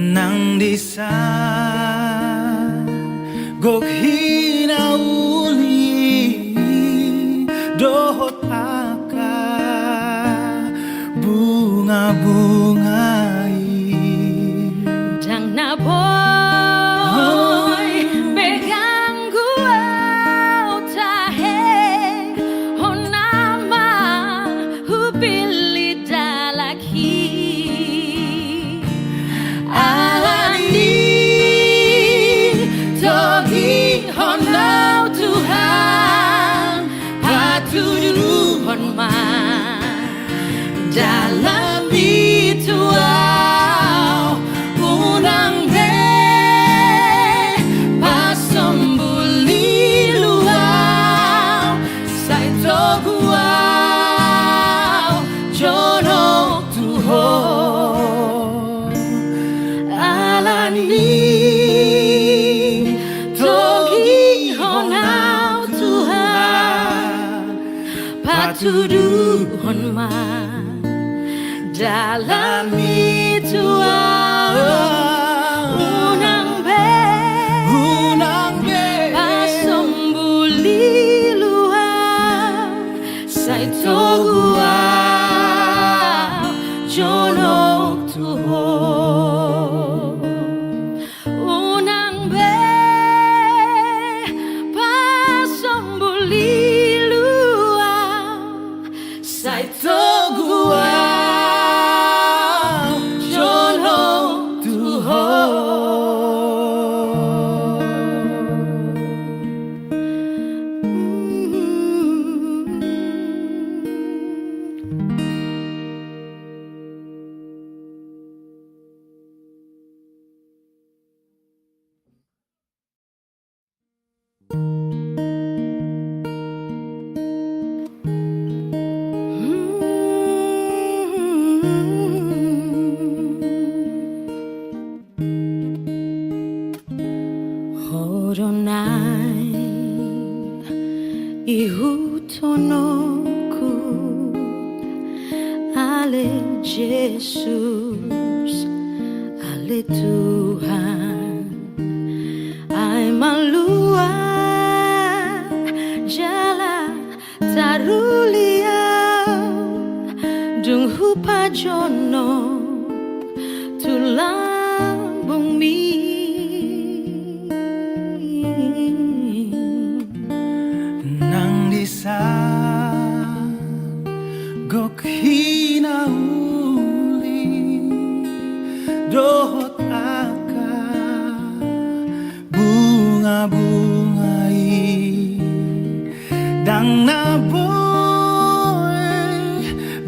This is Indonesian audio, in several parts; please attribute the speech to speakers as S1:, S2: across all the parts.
S1: Nang di sana gok hinauli dohot aka bunga-bungai
S2: Dang na boy pegang gua tahe honama hupili dalaki alani togi honau Tuhan patudu honma dalam ritual unang be pasembuli luau saito guau jono tuho alani togi honau Tuhan patudu honma dalam ritual unang be pasembuli luar saito guau jono tuho unang be pasembuli luar saito guau Horonai ihutonoku ale Jesus ale Tuhan ai malua jala tarulia dung hupa jono tulang bumi
S1: nang di sana gok hinauli dohot aka bunga-bungai dang na boy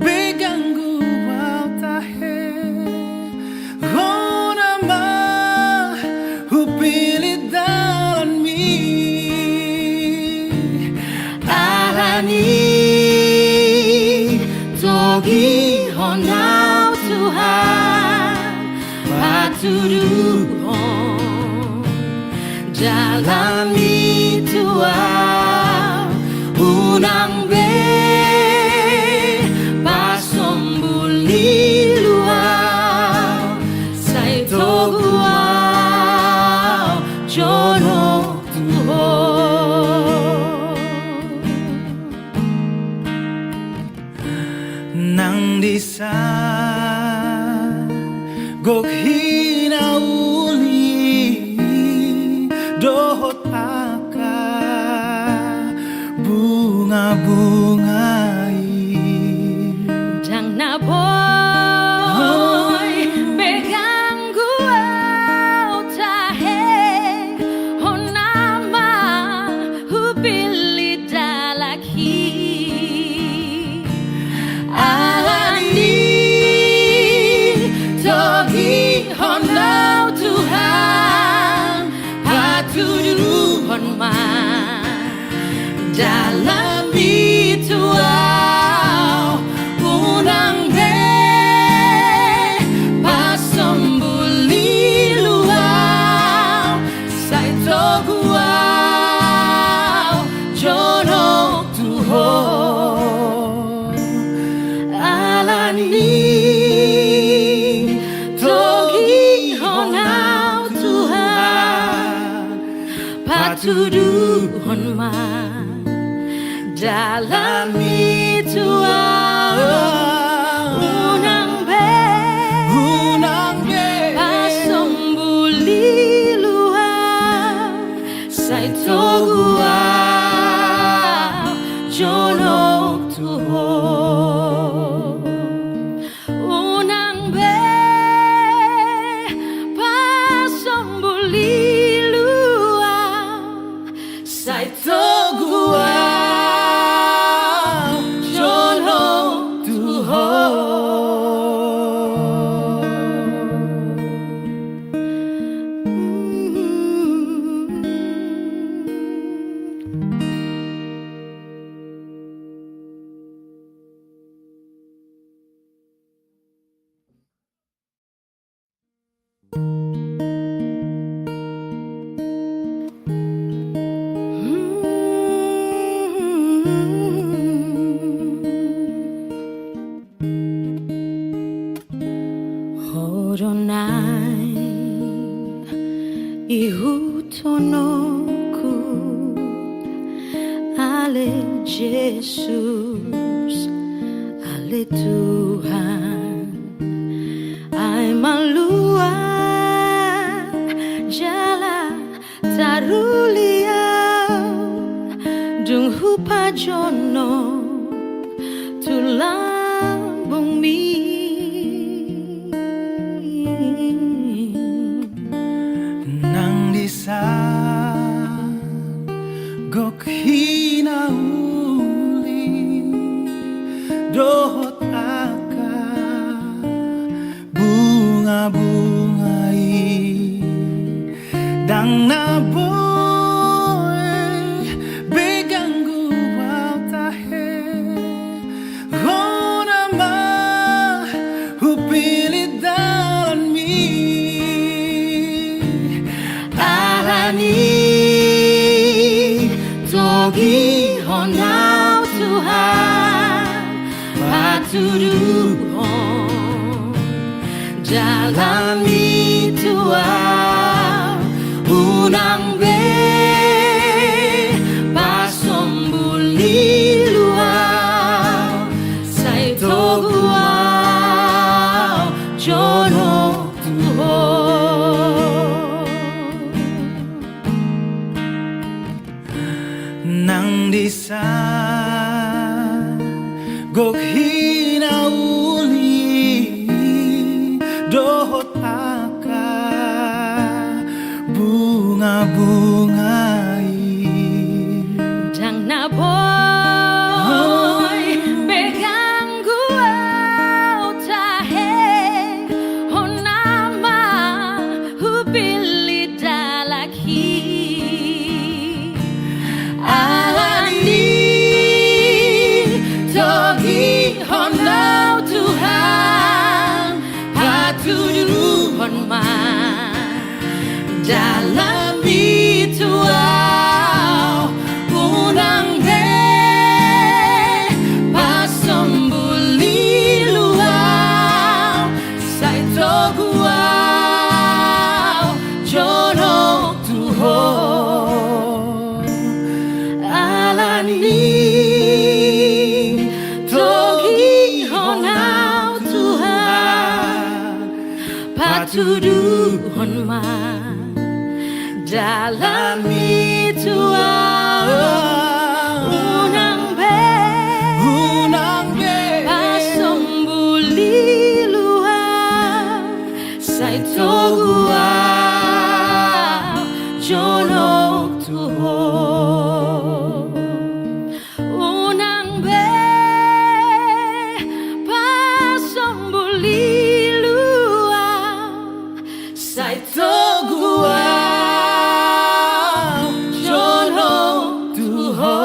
S1: begang gua tahe hona ma hupili dalan mi
S2: togi honau Tuhan patudu hon dalam ritual unang be pasembuli luau saito guau jono tuho
S1: nang di sana gok hinauli dohot aka bunga-bungai
S2: dang na boy pegang gua tahe honama hupili dalaki alani togi honau patuduhon man dalam itu unang be pasombuli luar sai togua jono tuho unang be pasombuli luar sai togua jono tuho Horonai ihutonoku ale Jesus ale Tuhan ai maluan jala tarulia dung hupa jono tulang bumi
S1: nang disa gok hinauli dohot aka bunga-bungai dang naboy beganggu wau tahe hona ma hupili dalan mi
S2: togi honau Tuhan patuduhon dalam itu unang be pasombuli luar sai togua jono tuho
S1: nang disa gok hinauli dohot aka bunga-bungai
S2: dang naboy beganggu au tahe honama hupili dalaki togi honau Tuhan patuduhon man dalam itu unang be pasombuli luar sai togua jono tuho alani togi honau Tuhan patuduhon man dalam itu unang be pasombuli luar sai togua jono tuho unang be pasombuli luar sai togua jono tuho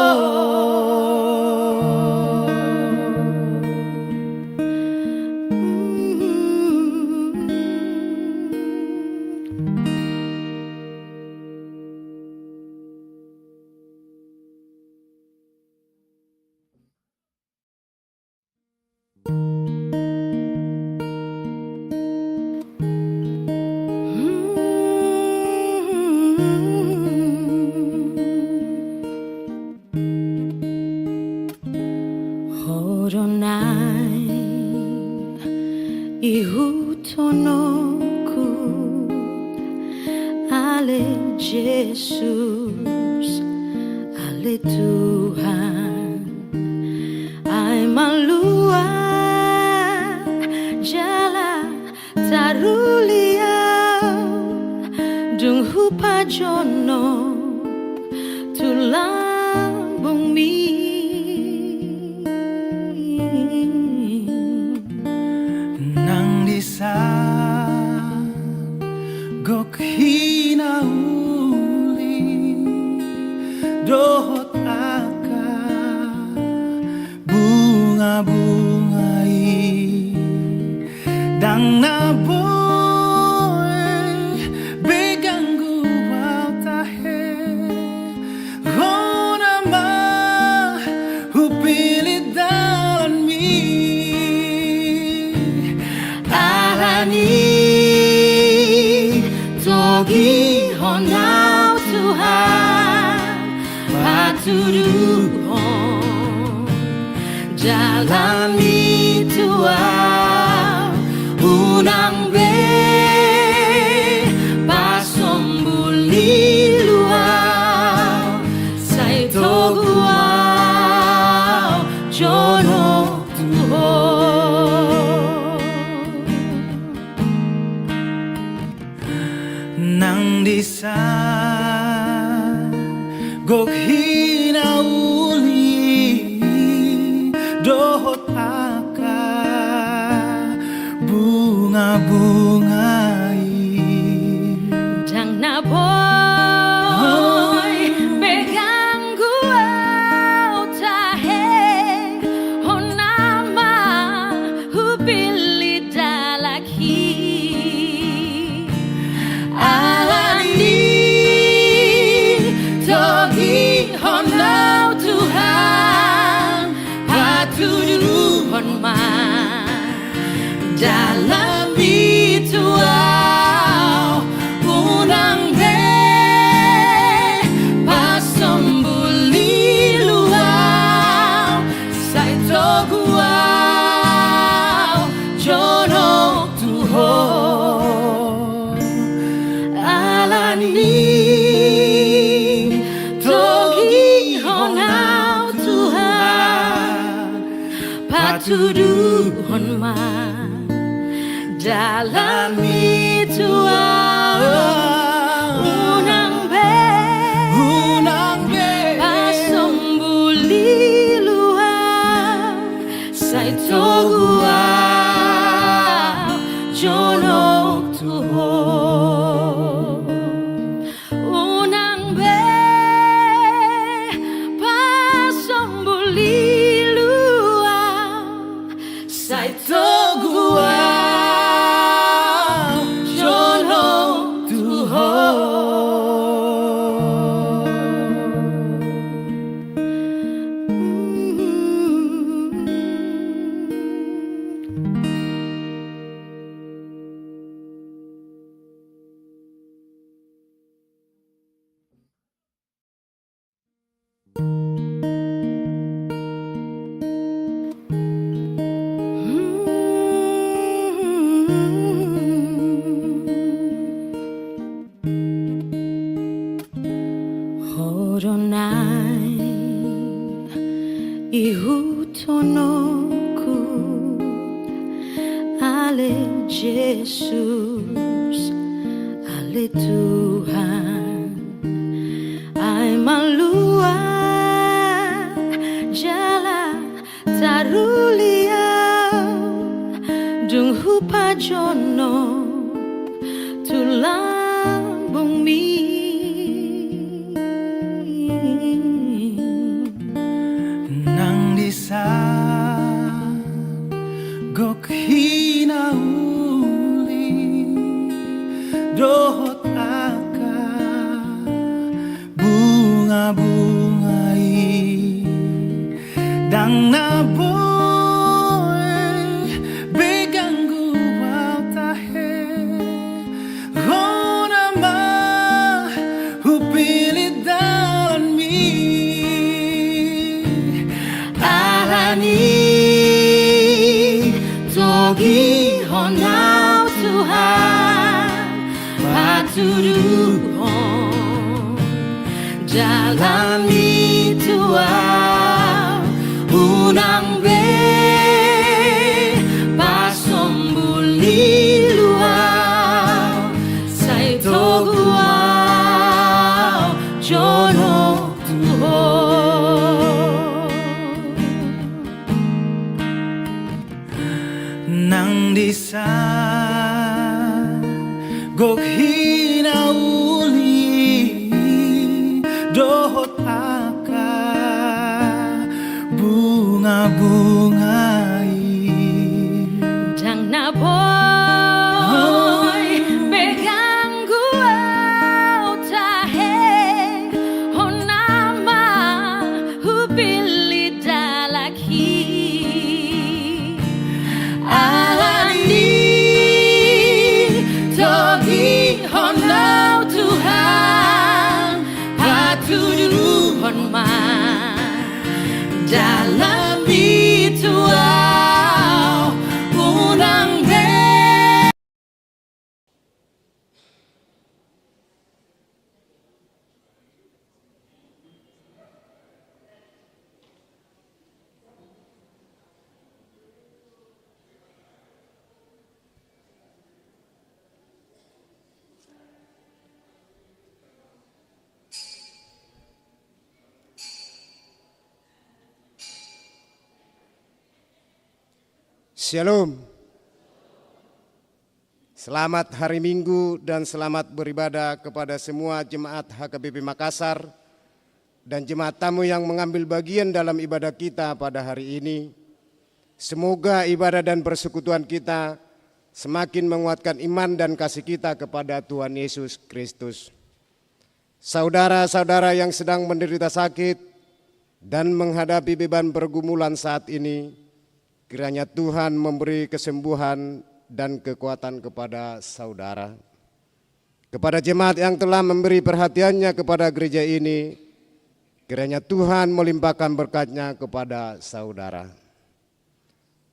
S2: Ale Yesus, ale Tuhan, ay maluwag jala taruliaw dung hupajono tulang bumi
S1: nang disa gok hinauli dohot aka bunga-bungai dang naboy begang guwaw tahe hona ma hupilit dalan mi
S2: alani togi honau Tuhan patuduhon jalani Tuhan unang be pasombuli luau sai toguau jono Tuhan
S1: nang disa gok hinauli dohot aka bunga-bungai
S2: dang naboy begang guau tahe honama hupili dalaki alani togi honau Tuhan patuduhon man dalam bituau unang be pasombuli luau sai toguau jono Tuhan alani togi honau Tuhan patuduhon man dalam bituau unang be pasombuli luau sai toguau jono Tuhan unang be pasombuli luau sai toguau Horonai ihutonoku ale Yesus ale Tuhan ay maluwag jala taruliaw dung hupajono tulang bumi
S1: nang disa gok hinauli dohot aka bunga-bungai dang naboy begang guwaw tahe hona ma hupilit dalan mi
S2: alani togi honau Tuhan patuduhon dalam tua unang be pasombuli luau sai toguau jono tuho
S1: nang disa gok hinauli dohot aka bunga-bungai
S2: dang na boy pegang gua tahe honama hubili dalaki alani togi honau Tuhan patuju honma dalam ituau unang be.
S3: Shalom. Selamat hari Minggu dan selamat beribadah kepada semua jemaat HKBP Makassar dan jemaat tamu yang mengambil bagian dalam ibadah kita pada hari ini. Semoga ibadah dan persekutuan kita semakin menguatkan iman dan kasih kita kepada Tuhan Yesus Kristus. Saudara-saudara yang sedang menderita sakit dan menghadapi beban pergumulan saat ini, kiranya Tuhan memberi kesembuhan dan kekuatan kepada saudara. Kepada jemaat yang telah memberi perhatiannya kepada gereja ini, kiranya Tuhan melimpahkan berkat-Nya kepada saudara.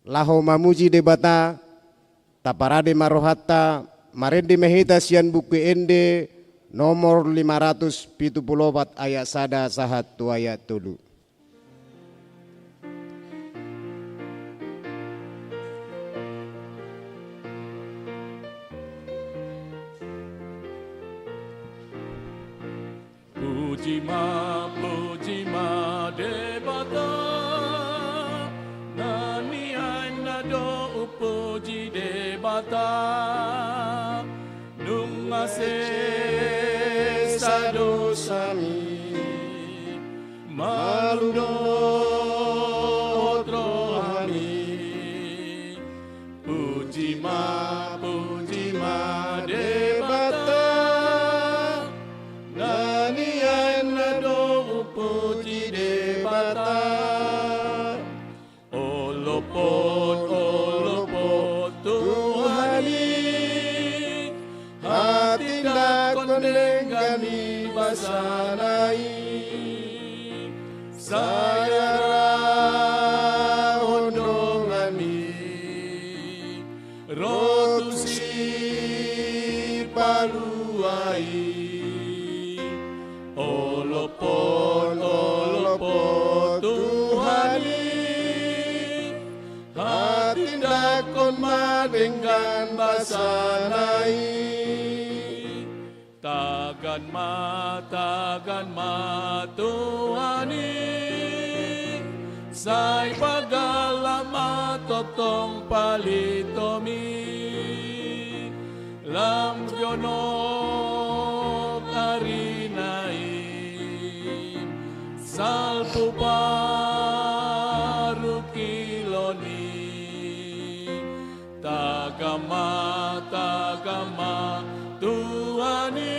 S3: Laho mamuji debata, taparade marohata, marende mehita sian buku ende, nomor 574 ayat sada sahat tu ayat tulu.
S4: Pujima debata nani aina do upuji debata nungase sado sami maludo rohani pujima debata nani aina do upuji debata olopot Tuhani hati dakon lenggani basanai saya hondongani rotusi paluai olopot Tuhani hati dakon madenggan basanai tagan ma Tuhani sai pagalama totong palitomi lam yonok arinai salpu paru kiloni tagama Tuhani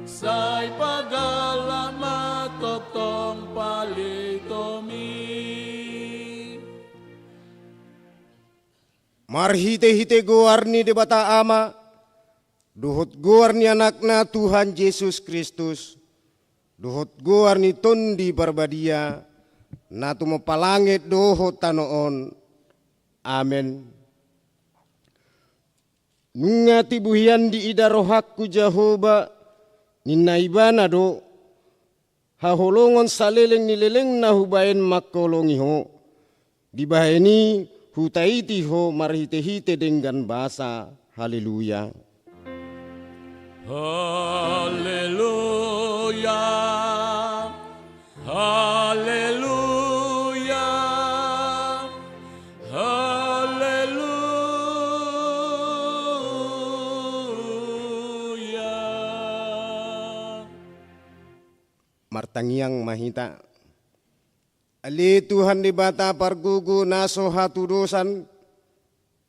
S4: sai pagalama totong palitomi.
S3: Marhite-hite goarni debata ama, duhut goarni anakna Tuhan Yesus Kristus, duhut goarni tondi barbadia, natu mapalangit dohot tanoon. Amen. Ngati buhian di ida rohakku Jehovah, Ninaibana do haholongon saleleng nileleng na hubaen makolongi ho. Dibaheni hutaiti ho marhite-hite dengan bahasa. Haleluya.
S4: Haleluya. Haleluya. Haleluya.
S3: Martangiang mahita. Ali Tuhan di bata pargugu naso hatu dosan,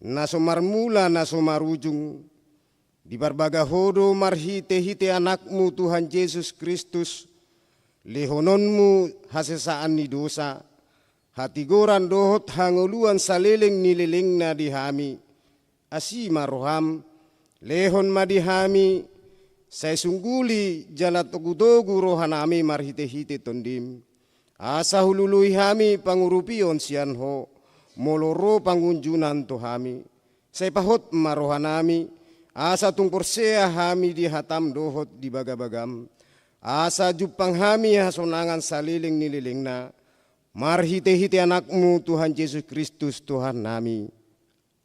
S3: naso marmula naso marujung. Di barbaga hodo marhite-hite anakmu Tuhan Yesus Kristus. Lehononmu hasesaan ni dosa. Hati goran dohot hangoluan saleleng nileleng na dihami. Asima roham, lehon madihami. Saya sungguli jalat togu-togu rohanami marhite-hite tondim. Asa hulului hami pangurupion sian ho, moloro pangunjunan to hami. Saya pahot marohanami, asa tungporsea hami di hatam dohot di bagabagam. Asa jupang hami hasonangan saliling nililingna. Marhite-hite anakmu Tuhan Yesus Kristus Tuhan nami.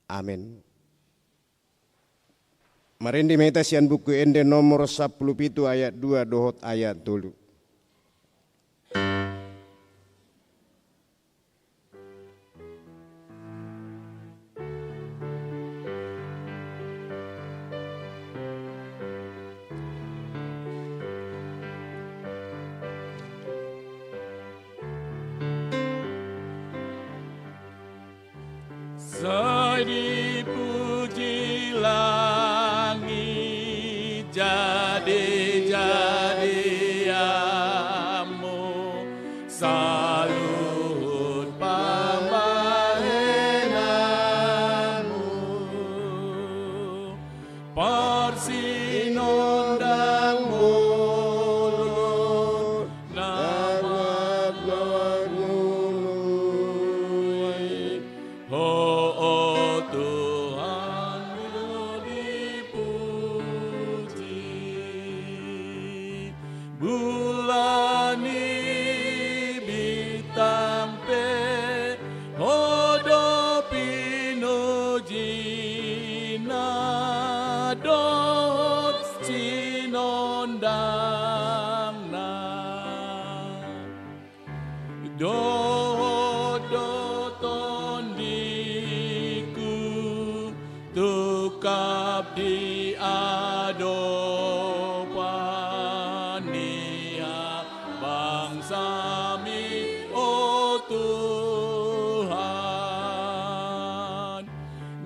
S3: Amin. Marendi meta sian buku ende nomor 17 ayat 2 dohot ayat 3.
S4: Saya dipuji langit jadi-jadiamu, salut pambahenamu, persinondang mulut nama Oh Tuhan dipuji. Bulan bintang pe hodo pinujina dot sinondang na do tukap di adopania bangsa mi oh Tuhan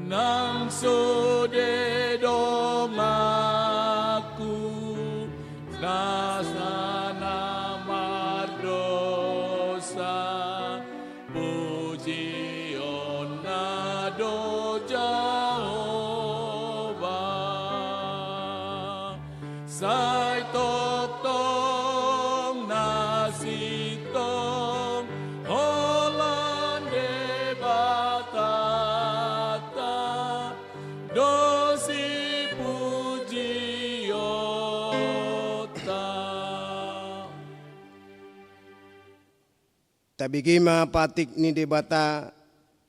S4: nang sude domaku nasana mardosa pujion nado Sai tok tong nasi tong Holande batata dosi pujiota.
S3: Tabigima patik ni debata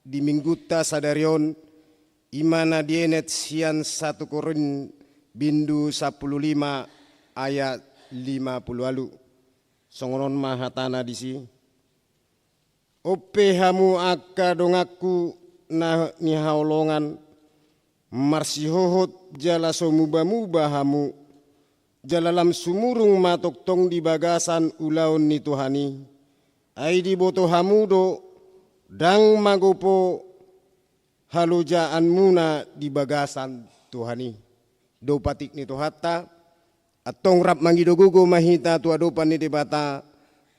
S3: di mingguta sadarion imana dienet sian 1 Korin bindu 15 ayat 50 alu. Songonon mahatana disi. Ope hamu akka dongaku na nihaolongan marsihohot jala somuba-muba hamu jalalam sumurung matoktong di bagasan ulaon ni Tuhani. Ai di boto hamudo dang magopo halujaan muna di bagasan Tuhani. Do patik ni Tuhata atong rap mangidogugo mahita tu adopan ni debata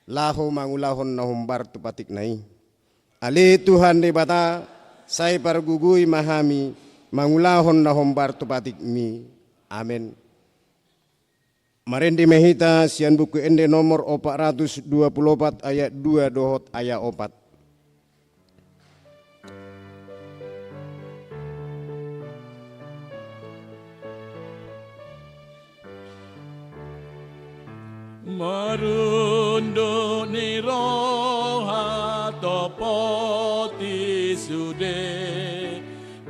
S3: laho mangulahon na humbar tu patik nai. Ali Tuhan debata say pargugui mahami mangulahon na humbar tu patik mi. Amin. Marendi mahita sian buku ende nomor 424 ayat 2 dohot ayat 4.
S4: Marunduk ni roha topoti sude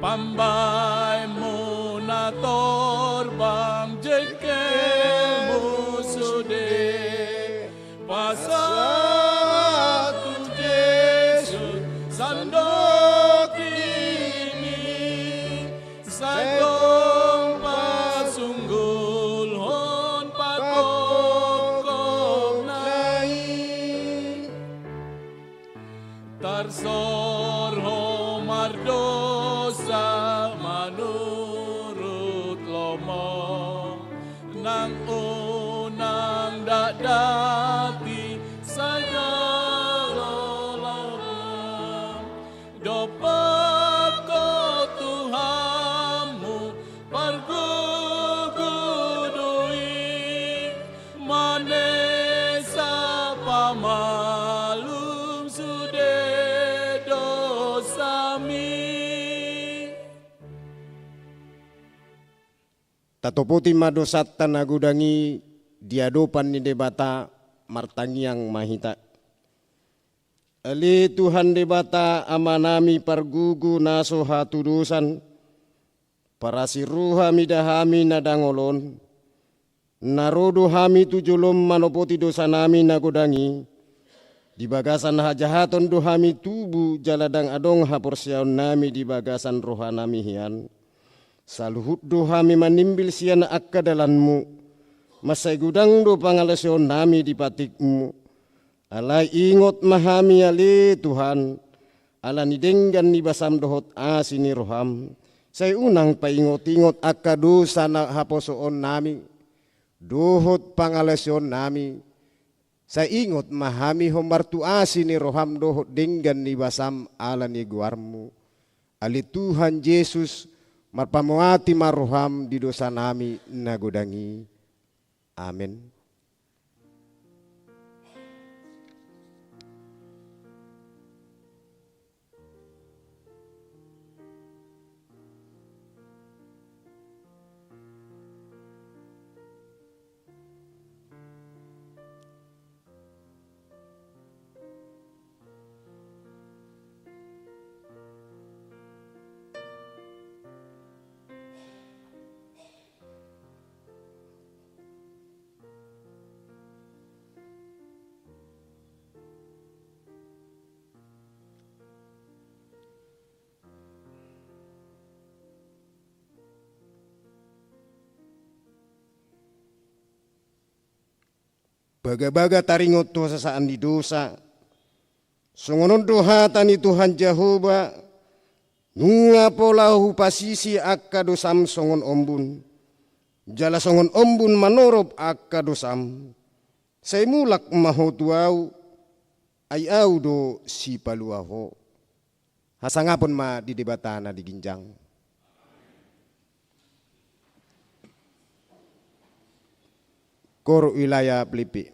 S4: Pambai munator bang jekelmu sude Pasatu Yesus sandok ini Sadong pasunggul hon pakokong nai Tarsor homar dosa manurut lomo Nang unang dati segala lorong Dopat ko Tuhanmu pergugudui Manesa pamalum sude dosami
S3: Tatopoti madosat tanagudangi diadopan ni debata martangiang mahita. Ali Tuhan debata amanami pargugu naso hatudusan parasiruha midahami nadangolon narodo hami tujulom manopoti dosa nami nagudangi di bagasan hajahaton dohami tubu jaladang adong haporsiaon nami di bagasan rohanami hian saluhut dohami manimbil sian akka dalanmu masai gudang do pangalasion nami di patikmu alai ingot mahami ali Tuhan ala ni denggan ni basam dohot asini roham saya unang paingot-ingot akka dosa na haposoon nami dohot pangalasion nami saya ingot mahami homartu asini roham dohot denggan ni basam ala ni guarmu ali Tuhan Yesus marpamuati maroham di dosa nami nagudangi. Amin. Baga-baga taringot to sasaan di dosa. Sungonon doha tani Tuhan Jehovah. Nunga polahu pasisi akka dosam songon ombun. Jala songon ombun manorob akka dosam. Say mulak mahotuau. Ay au do si paluaho. Hasangapon ma di debatana di ginjang. Kor wilayah Pelipi.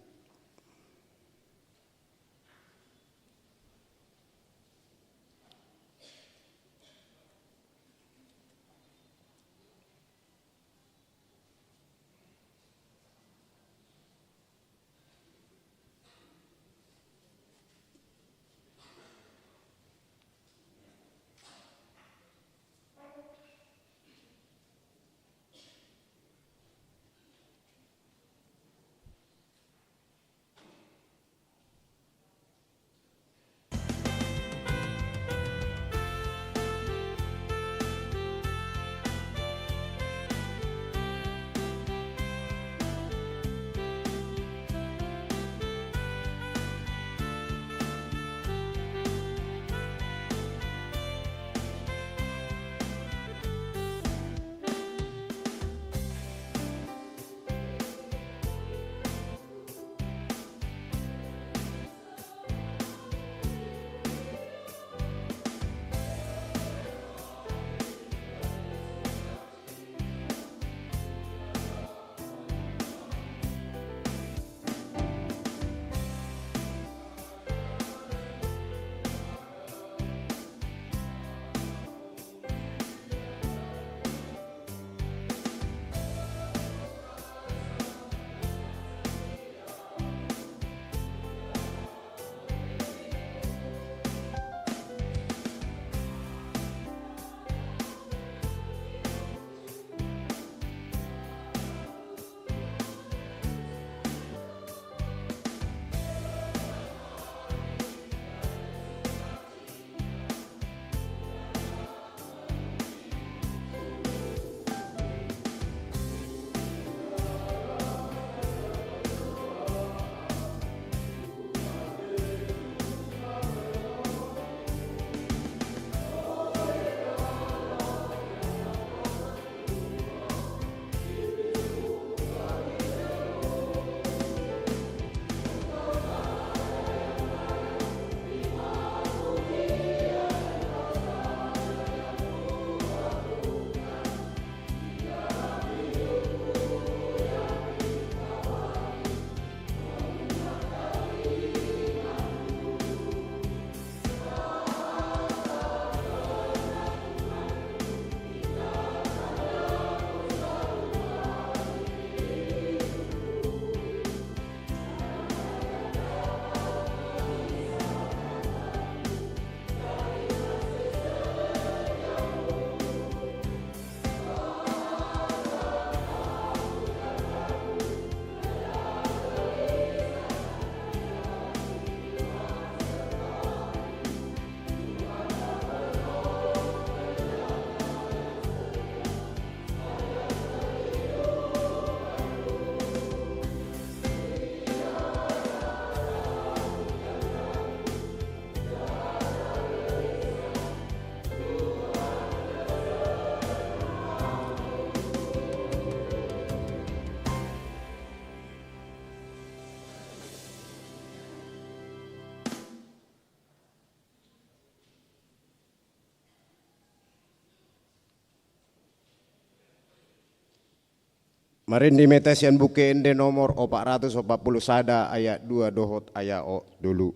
S3: Marin di metasian buke ende nomor 440 sada ayat 2 dohot ayat o dulu.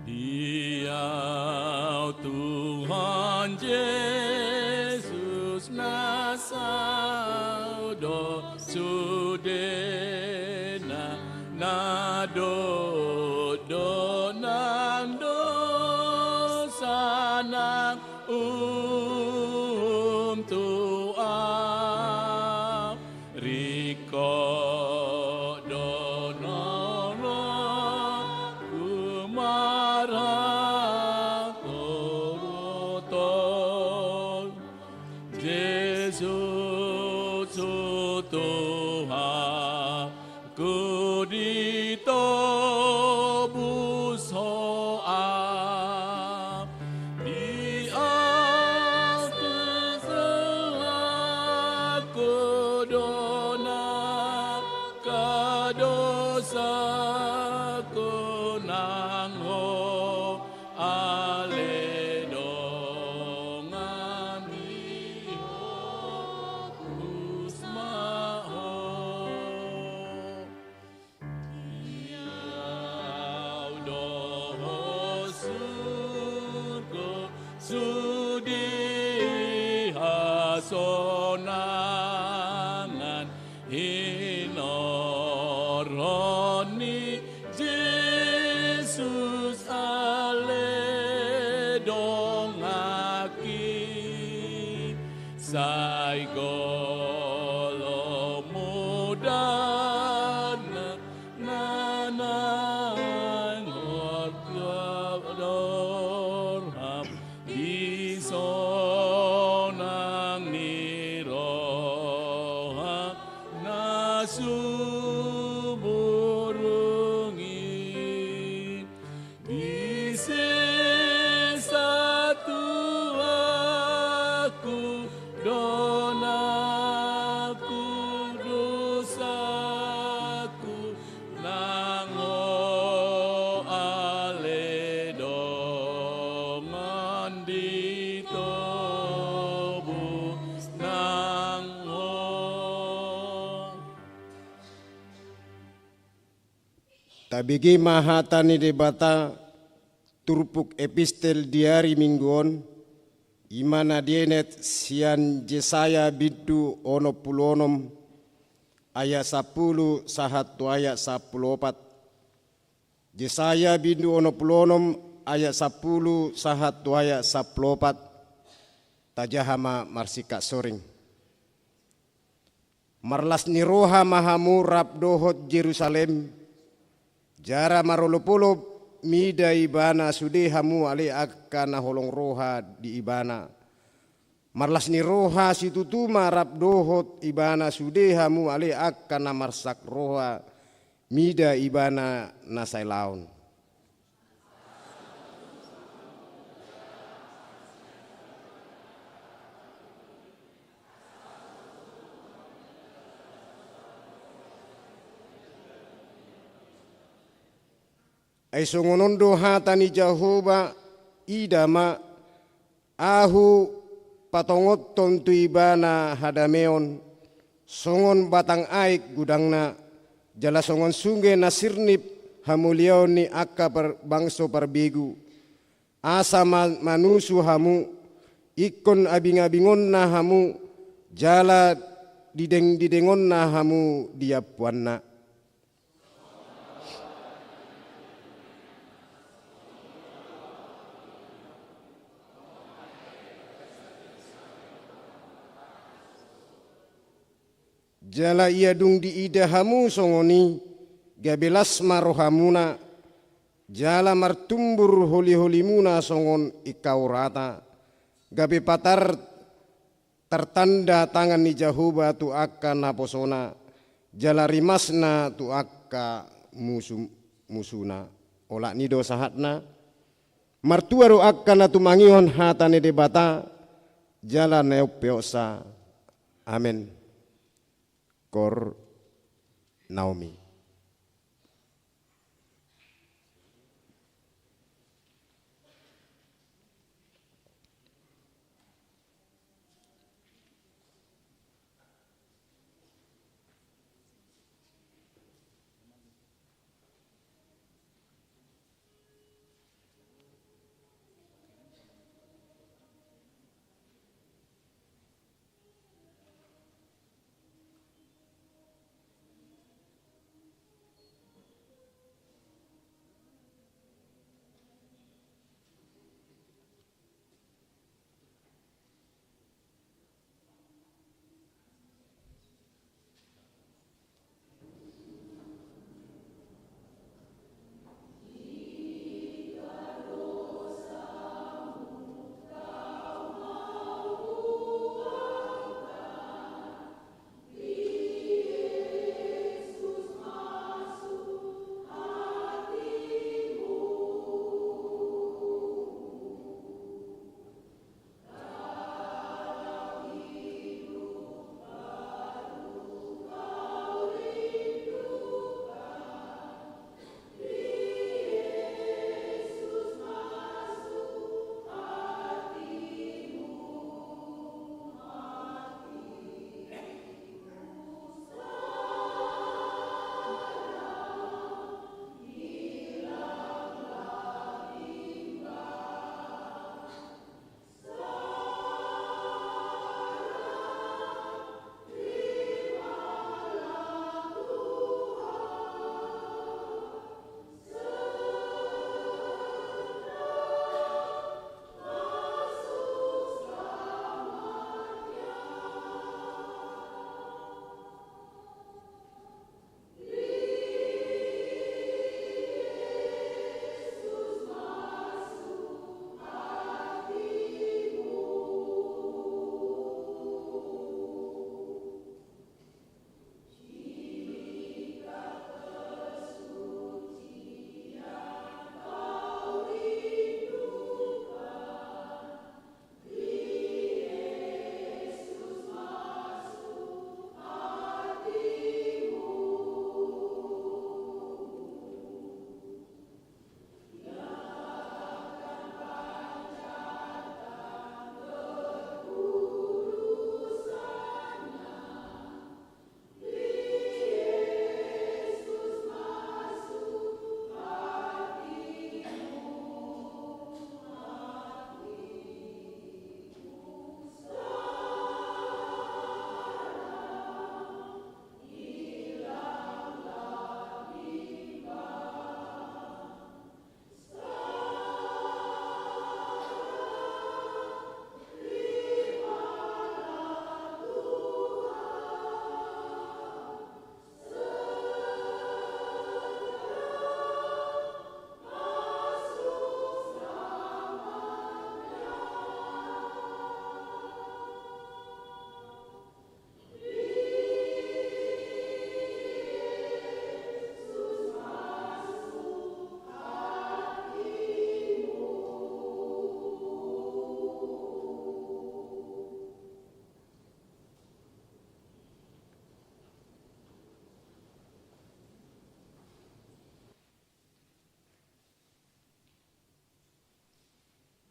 S4: Diau Tuhan Yesus nasau do sudena na do nang do sanang tua riko sonangan hinoroni Jesus ale dongaki sai golo mudana nanang orgam iso suburungi bisa satu aku donaku dosaku nango ale dongan ditobu nango.
S3: Tabigi mahatani debata turpuk epistel diari mingguon imana dienet sian Jesaya bidu ono pulonom ayat 10 sahat tu ayat 14. Jesaya bidu ono pulonom ayat 10 sahat tu ayat 14. Tajahama marsika soring. Marlas niroha mahamurap dohot Jerusalem. Jara marolopolo mida ibana sudehamu ale akana holong roha di ibana. Marlas ni roha situtuma rap dohot ibana sudehamu ale akana marsak roha mida ibana nasai laun. Ay songonondo hatani Jehovah idama ahu patongot tontu ibana hadameon songon batang aik gudangna jala songon sungai nasirnip hamulion ni akka bangso perbegu asa manusu hamu ikon abing-abingon na hamu jala dideng-didengon na hamu diapuanna. Jala ia dung di idahamu songoni gabelas marohamuna jala martumbur holi-holimuna songon ikau rata gabe patar tertanda tangan ni Jehovah tu akka naposona jala rimasna tu akka musuna olak nido sahatna martuaru akka na tumangihon hatane debata jala neopeosa amen. Kor Naomi.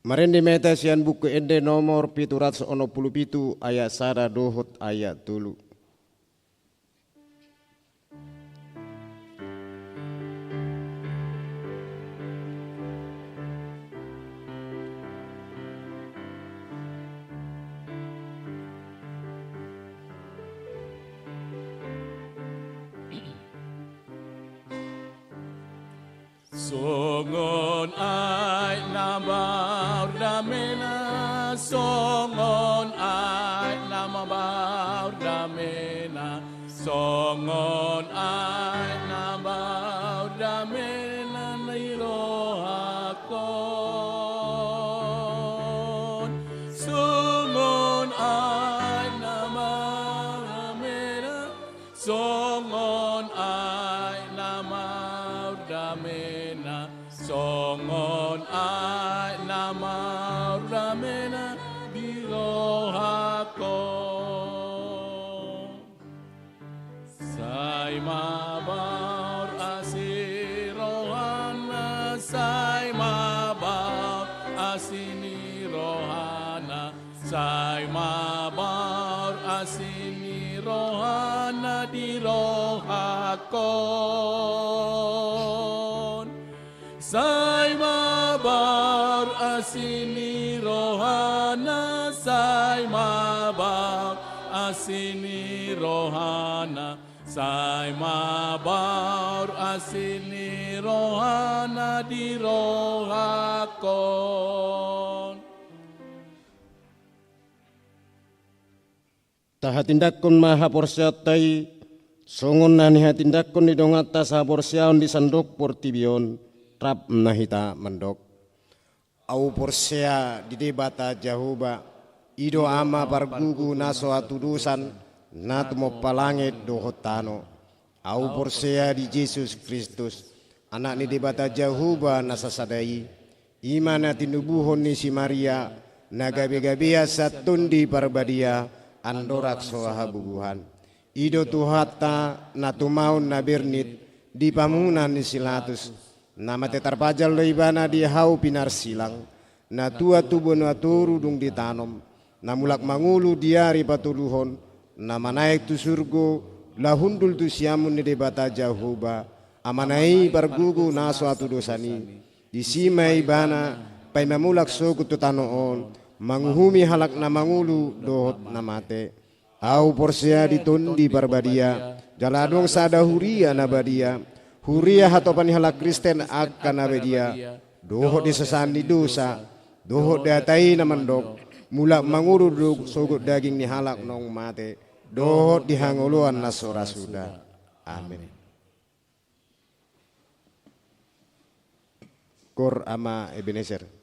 S3: Marindi meta sian buku ende nomor 767 ayat sada dohot ayat tulu.
S4: Songon ay nabaw damena, songon ay nabaw damena, songon ay nabaw damena na ilohakon. Songon ay nabaw damena, songon ay nabaw damena, songon ay namaw ramena bilohakon. Say mabaur asi rohana sai mabaur asini rohana sai mabaur asini rohana di rohakon sai mabaur asini rohana sai mabaur asini rohana sai mabaur asini rohana di rohakon.
S3: Tahatindakon maha porsiatai songon nani hatindakon di dongata sa porsiaon di sandok portibion rap nahita mendok au porsia di debata jahuba ido ama pargugu naso atudusan natumo palangit dohotano au porsia di Yesus Kristus anak ni debata jahuba nasasadai imana tinubuhon ni si Maria nagabe-gabea satundi parbadia andorak soha bubuhan ido tuhata natumaun nabernit di pamunan ni silatus nama tetar pajal loibana di hau pinar silang na tua tubuh na turu dung ditanom na mulak mangulu diari patuluhon na manaik tu surgo lahundul tu siamun ni debata jahuba amanai bargugu na suatu dosani di simai bana pai mamulak soku tu tanoon manguhumi halak na mangulu dohot na mate au porsia ditundi barbadia jaladong sada huria na badia huria hatopan halak Kristen akan abedia dohot di sesandi dosa dohot datai na mandok mulak manguru duk sogut daging ni halak nong mate dohot di hanguluan na sora sudah amin. Kor ama Ebenezer.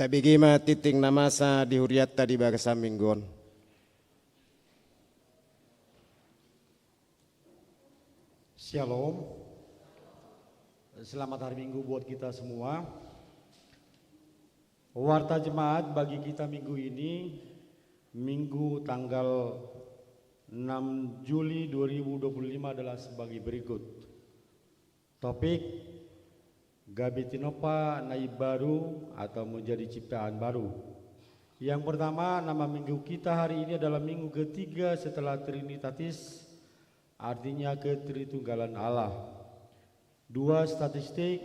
S3: bigima titing namasa di huriat tadi bagasa minggon.
S5: Shalom. Selamat hari Minggu buat kita semua. Warta jemaat bagi kita minggu ini, Minggu tanggal 6 Juli 2025 adalah sebagai berikut. Topik Gabitinopa Naib Baru atau menjadi ciptaan baru. Yang pertama, nama minggu kita hari ini adalah minggu ketiga setelah Trinitatis, artinya ketritunggalan Allah. 2 statistik,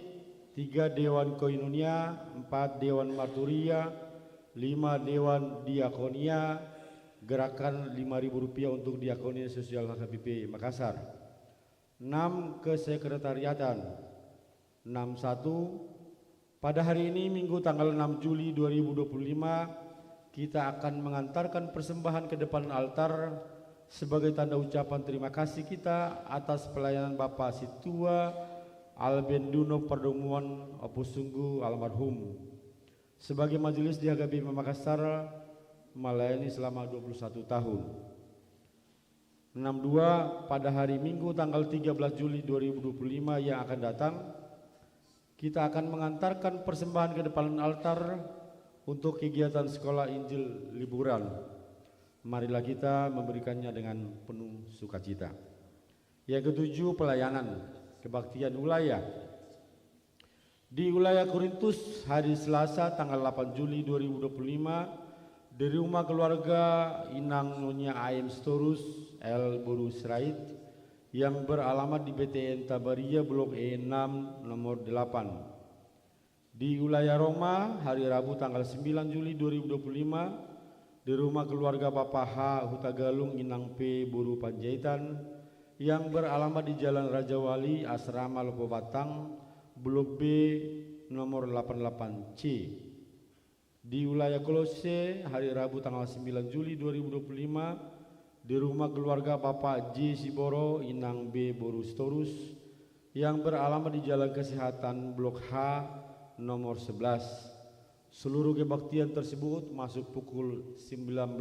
S5: 3 Dewan Koinonia, 4 Dewan Marturia, 5 Dewan Diakonia, gerakan Rp5.000 untuk Diakonia Sosial HKBP Makassar. 6 Kesekretariatan. 61 pada hari ini Minggu tanggal 6 Juli 2025 kita akan mengantarkan persembahan ke depan altar sebagai tanda ucapan terima kasih kita atas pelayanan Bapak Situa Albenduno Perdomuan Opusunggu almarhum sebagai majelis di HKBP Makassar melayani selama 21 tahun. 62 pada hari Minggu tanggal 13 Juli 2025 yang akan datang kita akan mengantarkan persembahan ke depan altar untuk kegiatan sekolah Injil liburan. Marilah kita memberikannya dengan penuh sukacita. Yang ketujuh, pelayanan kebaktian wilayah. Di wilayah Korintus hari Selasa tanggal 8 Juli 2025 di rumah keluarga Inang Nonya Aem Storus El Boru Serait yang beralamat di BTN Tabaria Blok E6 nomor 8. Di wilayah Roma hari Rabu tanggal 9 Juli 2025 di rumah keluarga Bapak H. Hutagalung Inang P. Boru Panjaitan yang beralamat di Jalan Raja Wali Asrama Lopo Batang Blok B nomor 88C. Di wilayah Kolose hari Rabu tanggal 9 Juli 2025 di rumah keluarga Bapak J. Siboro Inang B. Boru Storus yang beralamat di Jalan Kesehatan Blok H nomor 11. Seluruh kebaktian tersebut masuk pukul 19.00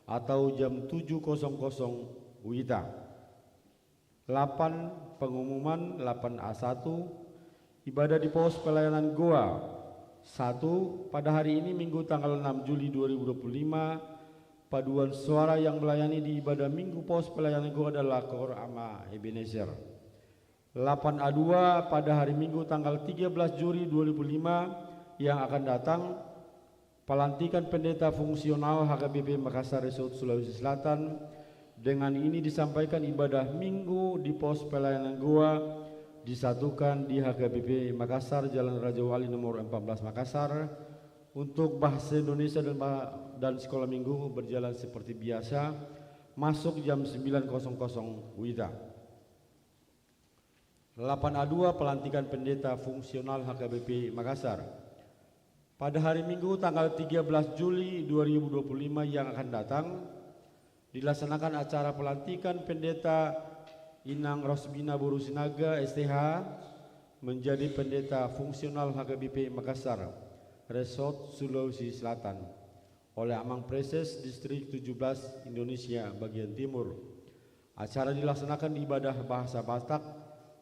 S5: atau jam 7.00 WITA. 8 pengumuman 8A1 ibadah di pos pelayanan Goa. 1 pada hari ini Minggu tanggal 6 Juli 2025 paduan suara yang melayani di ibadah Minggu pos pelayanan Goa adalah Kor Ama Ebenezer. 8A2 pada hari Minggu tanggal 13 Juli 2005 yang akan datang pelantikan pendeta fungsional HKBP Makassar Resort Sulawesi Selatan. Dengan ini disampaikan ibadah Minggu di pos pelayanan Goa disatukan di HKBP Makassar Jalan Raja Wali nomor 14 Makassar. Untuk bahasa Indonesia dan sekolah minggu berjalan seperti biasa masuk jam 9.00 WITA. 8A2 pelantikan pendeta fungsional HKBP Makassar. Pada hari Minggu tanggal 13 Juli 2025 yang akan datang dilaksanakan acara pelantikan pendeta Inang Rosbina Boru Sinaga STH menjadi pendeta fungsional HKBP Makassar Resort Sulawesi Selatan oleh Amang Preses Distrik 17 Indonesia bagian timur. Acara dilaksanakan di ibadah bahasa Batak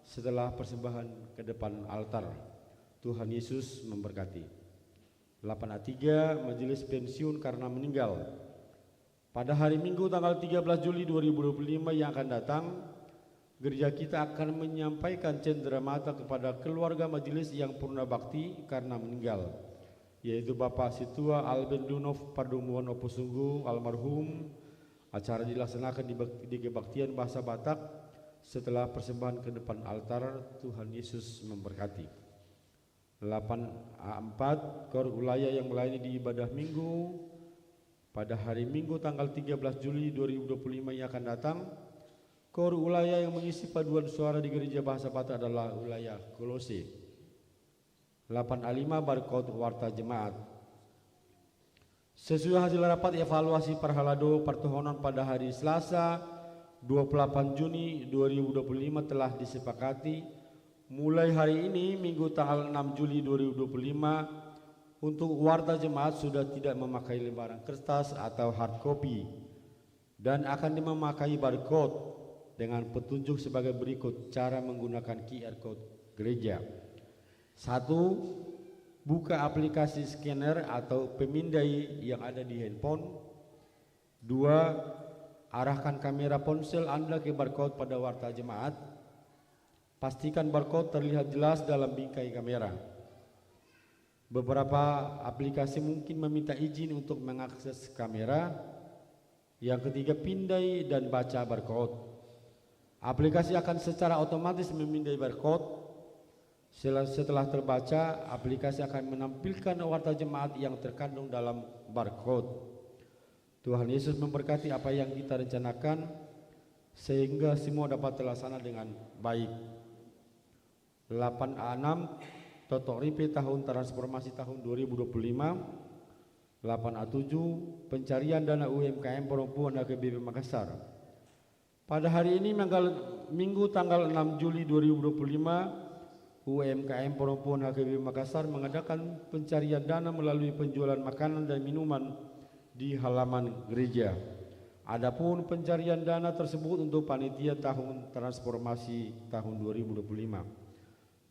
S5: setelah persembahan ke depan altar. Tuhan Yesus memberkati. 8A3 majelis pensiun karena meninggal. Pada hari Minggu tanggal 13 Juli 2025 yang akan datang, gereja kita akan menyampaikan cenderamata kepada keluarga majelis yang purna bakti karena meninggal, yaitu Bapak Situa Albendunov Pardumuan Opusunggu almarhum. Acara dilaksanakan di kebaktian bahasa Batak setelah persembahan ke depan altar. Tuhan Yesus memberkati. 8A4 Kor Wilayah yang melayani di ibadah Minggu pada hari Minggu tanggal 13 Juli 2025 yang akan datang. Kor wilayah yang mengisi paduan suara di gereja bahasa Batak adalah wilayah Kolose. 8A5 Barcode Warta Jemaat. Sesuai hasil rapat evaluasi Parhalado Pertohonan pada hari Selasa 28 Juni 2025 telah disepakati mulai hari ini Minggu tanggal 6 Juli 2025 Untuk warta jemaat sudah tidak memakai lembaran kertas atau hard copy dan akan memakai barcode dengan petunjuk sebagai berikut cara menggunakan QR code gereja. 1. Buka aplikasi scanner atau pemindai yang ada di handphone. 2. Arahkan kamera ponsel Anda ke barcode pada warta jemaat. Pastikan barcode terlihat jelas dalam bingkai kamera. Beberapa aplikasi mungkin meminta izin untuk mengakses kamera. Yang ketiga, pindai dan baca barcode. Aplikasi akan secara otomatis memindai barcode. Setelah terbaca, aplikasi akan menampilkan warta jemaat yang terkandung dalam barcode. Tuhan Yesus memberkati apa yang kita rencanakan sehingga semua dapat terlaksana dengan baik. 8A6 Totok Ripe tahun transformasi tahun 2025. 8A7 pencarian dana UMKM perempuan HKBP Makassar. Pada hari ini Minggu tanggal 6 Juli 2025, UMKM perempuan HKBP Makassar mengadakan pencarian dana melalui penjualan makanan dan minuman di halaman gereja. Adapun pencarian dana tersebut untuk panitia tahun transformasi tahun 2025.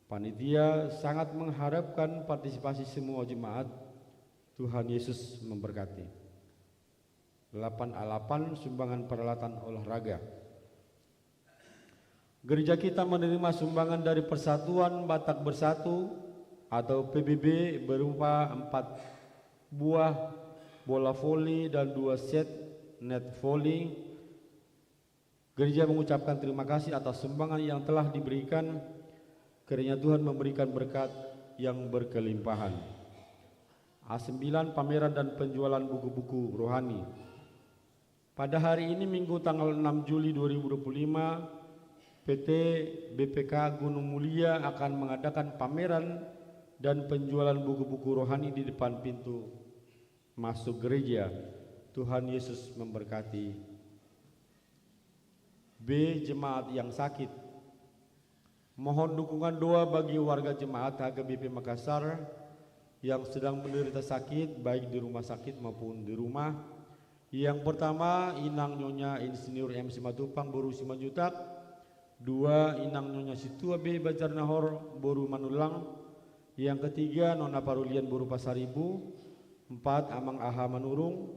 S5: Panitia sangat mengharapkan partisipasi semua jemaat. Tuhan Yesus memberkati. 8A8 sumbangan peralatan olahraga. Gereja kita menerima sumbangan dari Persatuan Batak Bersatu atau PBB berupa 4 buah bola voli dan 2 set net volley. Gereja mengucapkan terima kasih atas sumbangan yang telah diberikan. Kiranya Tuhan memberikan berkat yang berkelimpahan. A9 pameran dan penjualan buku-buku rohani. Pada hari ini Minggu tanggal 6 Juli 2025, PT BPK Gunung Mulia akan mengadakan pameran dan penjualan buku-buku rohani di depan pintu masuk gereja. Tuhan Yesus memberkati. B. Jemaat yang sakit. Mohon dukungan doa bagi warga jemaat HKBP Makassar yang sedang menderita sakit baik di rumah sakit maupun di rumah. Yang pertama, Inang Nyonya Insinyur M. Simatupang Boru Simanjutak. 2. Inang Nyonya Situa B. Bajarnahor Boru Manulang. Yang ketiga, Nona Parulian Boru Pasaribu. 4. Amang Aha Manurung.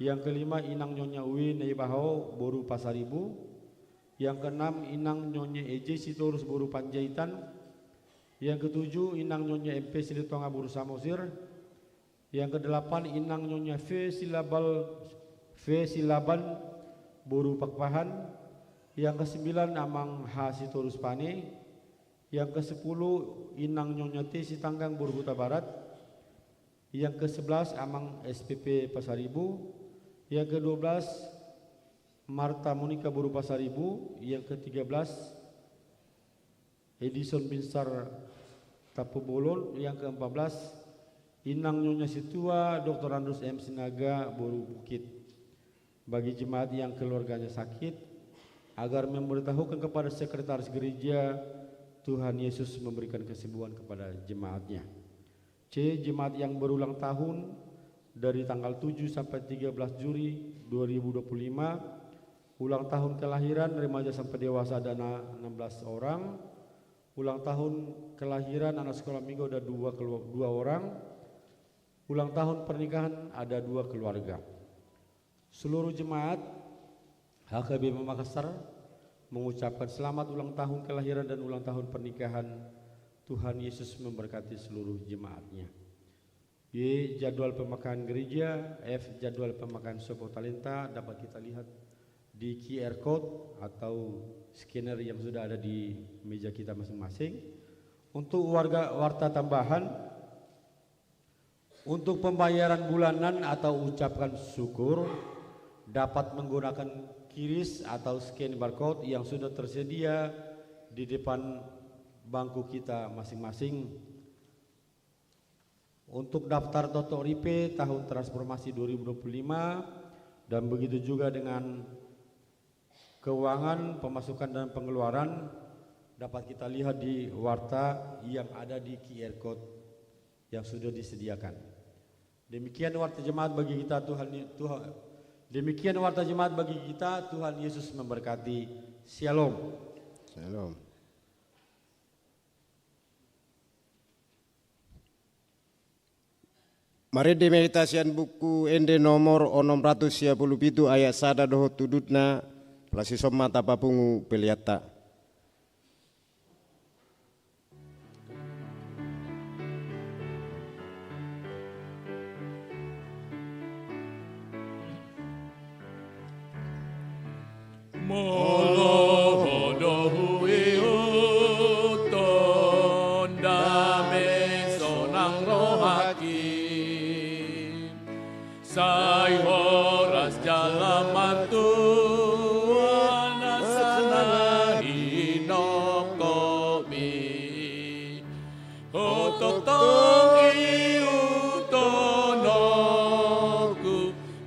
S5: Yang kelima, Inang Nyonya Uwi Neibahau Boru Pasaribu. Yang keenam, Inang Nyonya EJ Sitorus Boru Panjaitan. Yang ketujuh, Inang Nyonya MP Silitonga Boru Samosir. Yang kedelapan, Inang Nyonya V Silaban Boru Pakpahan. Yang kesembilan, Amang H Sitorus Pane. Yang kesepuluh, Inang Nyonya T Sitanggang Boru Huta Barat. Yang ke-11, Amang SPP Pasaribu. Yang ke-12, Marta Monika Boru Pasaribu. Yang ke-13, Edison Binsar Tapu Bolon. Yang ke-14, Inang Nyonya Situa Dr. Andrus M. Sinaga Boru Bukit. Bagi jemaat yang keluarganya sakit, agar memberitahukan kepada sekretaris gereja, Tuhan Yesus memberikan kesembuhan kepada jemaatnya. C. Jemaat yang berulang tahun dari tanggal 7 sampai 13 Juli 2025. Ulang tahun kelahiran remaja sampai dewasa ada 16 orang. Ulang tahun kelahiran anak sekolah minggu ada 2 orang. Ulang tahun pernikahan ada 2 keluarga. Seluruh jemaat HKBP Makassar mengucapkan selamat ulang tahun kelahiran dan ulang tahun pernikahan. Tuhan Yesus memberkati seluruh jemaatnya. Y. Jadwal pemakaman gereja. F. Jadwal pemakaman Soko Talenta dapat kita lihat di QR code atau scanner yang sudah ada di meja kita masing-masing. Untuk warta tambahan, untuk pembayaran bulanan atau ucapkan syukur dapat menggunakan QRIS atau scan barcode yang sudah tersedia di depan bangku kita masing-masing. Untuk daftar Totok Ripe tahun transformasi 2025 dan begitu juga dengan keuangan, pemasukan dan pengeluaran dapat kita lihat di warta yang ada di QR code yang sudah disediakan. Demikian warta jemaat bagi kita Demikian warta jemaat bagi kita. Tuhan Yesus memberkati. Shalom.
S3: Shalom. Mari dimeditasian buku ende nomor 637 ayat sada doho tudutna pelasi somma tapapungu peliata.
S4: Molo dohui uton dame sonang rohaki sai horas jalaman Tuhan asana hinokomi ototong iutonoku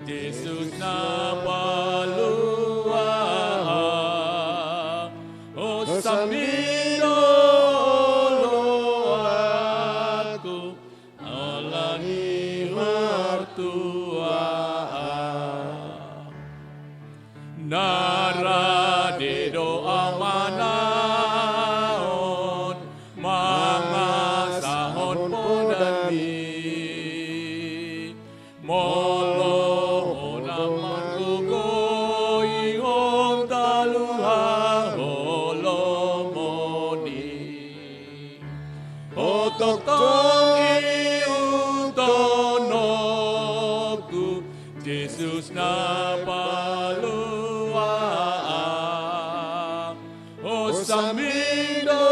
S4: Yesus napalua o samino lo aku alani martua nara de doa manaon mangasahon podani molo naman kugoy on taluha holomoni ototong iutonoku Jesus napalua o samindo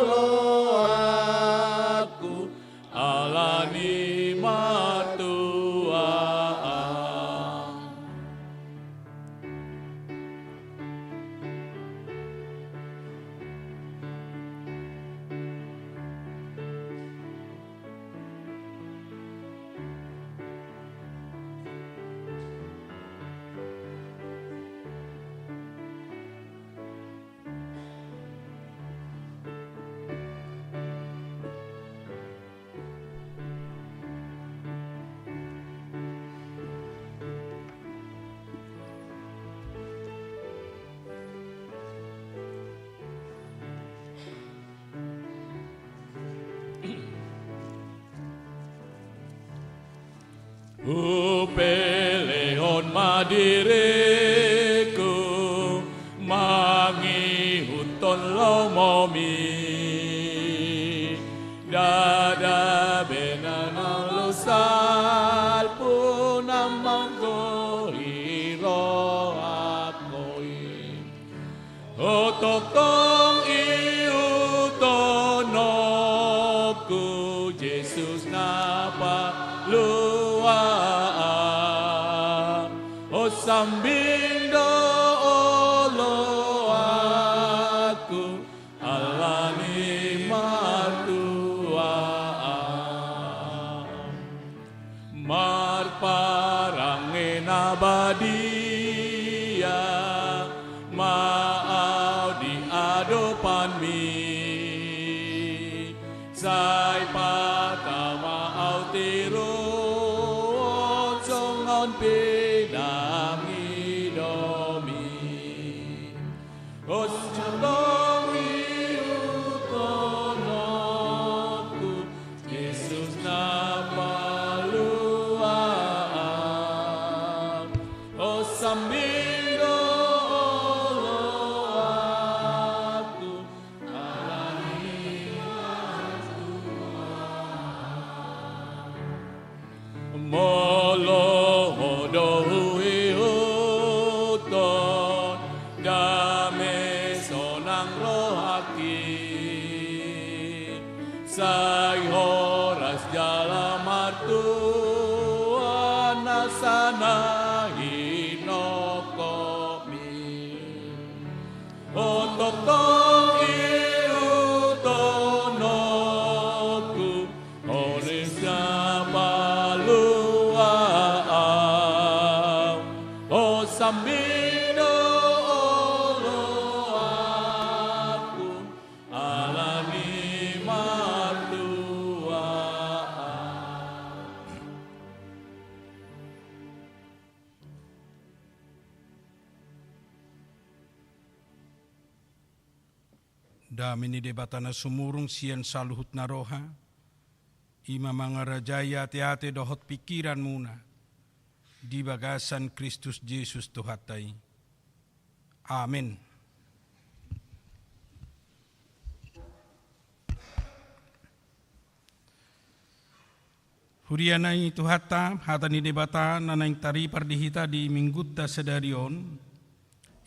S4: lo aku alani matua. Upeleon madiriku mangi huton lomomi dada benana lusal punamanggo hiro akoi otokong iutonoku Jesus napa lua o sambindo olo aku alani matua marparangin abadia maau di adopan mi sai patama au tiru songon pinami domi os jalongi utonoku Yesus napalua o sambindo lo aku alani molo dohui uton dame sonang rohaki sai horas jalamar Tuhan asana hinokomi ototong iutonoku orisya palua o sambindo olo aku alani matua
S6: Damini debatana sumurung sian saluhut naroha, ima mangarajaya ate-ate dohot pikiran muna, di bagasan Kristus Yesus Tuhatai. Amin. Hurianai Tuhata, hatani debata nanang tari pardihita di minggutta sedarion,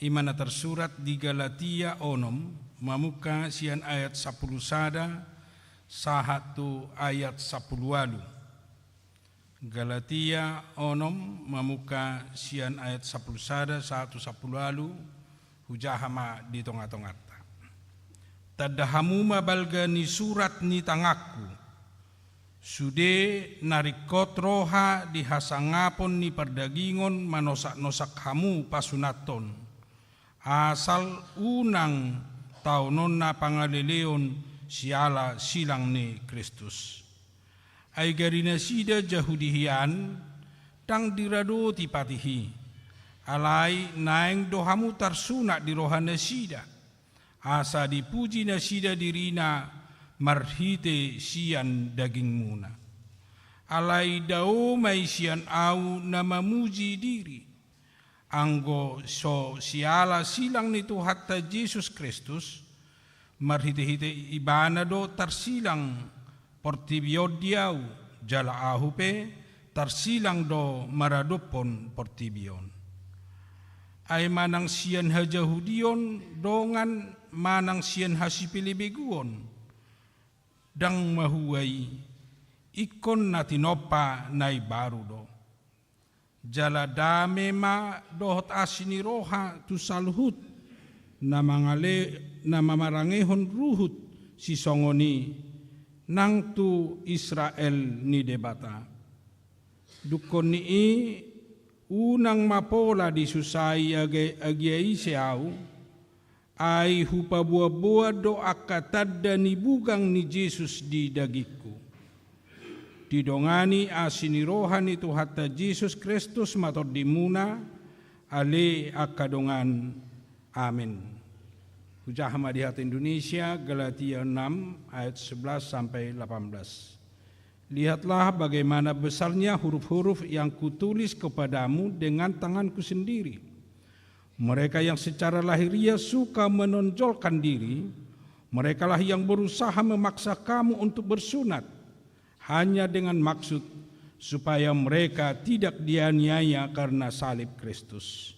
S6: imana tersurat di Galatia onom, mamuka sian ayat 10 sada, sahatu ayat 10 walu. Galatia onom, mamuka sian ayat 10 sada, sahatu 10 walu, hujahama di tonga-tongata. Tadahamuma balga ni surat ni tangakku, sude narikot roha dihasangapon ni perdagingon manosak-nosak hamu pasunaton. Asal unang taunon na pangaleleon siala silang ni Kristus. Ay garina sida jahudihian tang dirado tipatihi. Alai naeng dohamu tarsunak di rohana sida. Asa dipuji na sida dirina marhite sian daging muna. Alai dao may sian au na mamuji diri. Anggo so siala silang nito hatta Jesus Kristus, marhite-hite ibana do tarsilang portibiod diau, jala ahupe tarsilang do maradopon portibion. Ay manang sian hajahudion dongan manang sian hasipilibeguon, dang mahuay ikon na tinopa na baru do. Jala dame ma dohot asini roha tu salhut na mamarangehon ruhut si songoni nang tu Israel ni debata. Dukon ni unang mapola di susai agiai siau ay hupabuah-buah do akatadda ni bugang ni Jesus di dagiku. Didongani asini rohan itu hatta Jesus Kristus mator dimuna ale akadongan. Amin. Hujah Hamadihat Indonesia Galatia 6 ayat 11 sampai 18. Lihatlah bagaimana besarnya huruf-huruf yang kutulis kepadamu dengan tanganku sendiri. Mereka yang secara lahiriah suka menonjolkan diri, merekalah yang berusaha memaksa kamu untuk bersunat, hanya dengan maksud supaya mereka tidak dianiaya karena salib Kristus.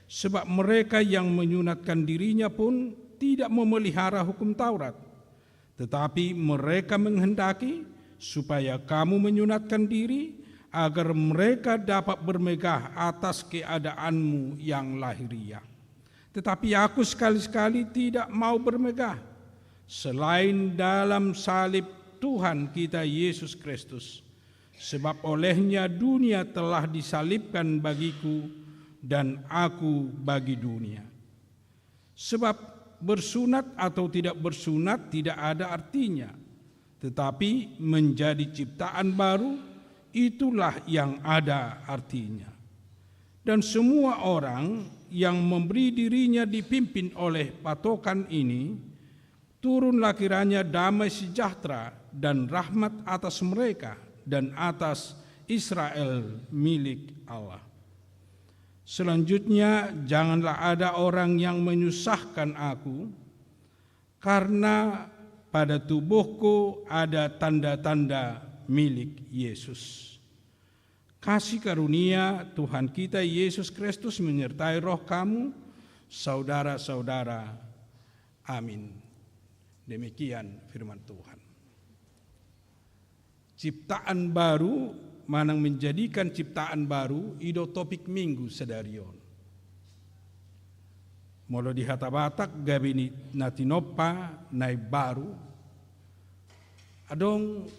S6: Sebab mereka yang menyunatkan dirinya pun tidak memelihara hukum Taurat, tetapi mereka menghendaki supaya kamu menyunatkan diri, agar mereka dapat bermegah atas keadaanmu yang lahiriah. Tetapi aku sekali-sekali tidak mau bermegah selain dalam salib Tuhan kita Yesus Kristus, sebab olehnya dunia telah disalibkan bagiku dan aku bagi dunia. Sebab bersunat atau tidak bersunat tidak ada artinya, tetapi menjadi ciptaan baru itulah yang ada artinya. Dan semua orang yang memberi dirinya dipimpin oleh patokan ini, turunlah kiranya damai sejahtera dan rahmat atas mereka dan atas Israel milik Allah. Selanjutnya, janganlah ada orang yang menyusahkan aku, karena pada tubuhku ada tanda-tanda milik Yesus. Kasih karunia Tuhan kita Yesus Kristus menyertai roh kamu, saudara-saudara. Amin. Demikian firman Tuhan. Ciptaan baru, manang menjadikan ciptaan baru, ido topik minggu sedarion. Molo di hata Batak gabi natinopa nai baru, adong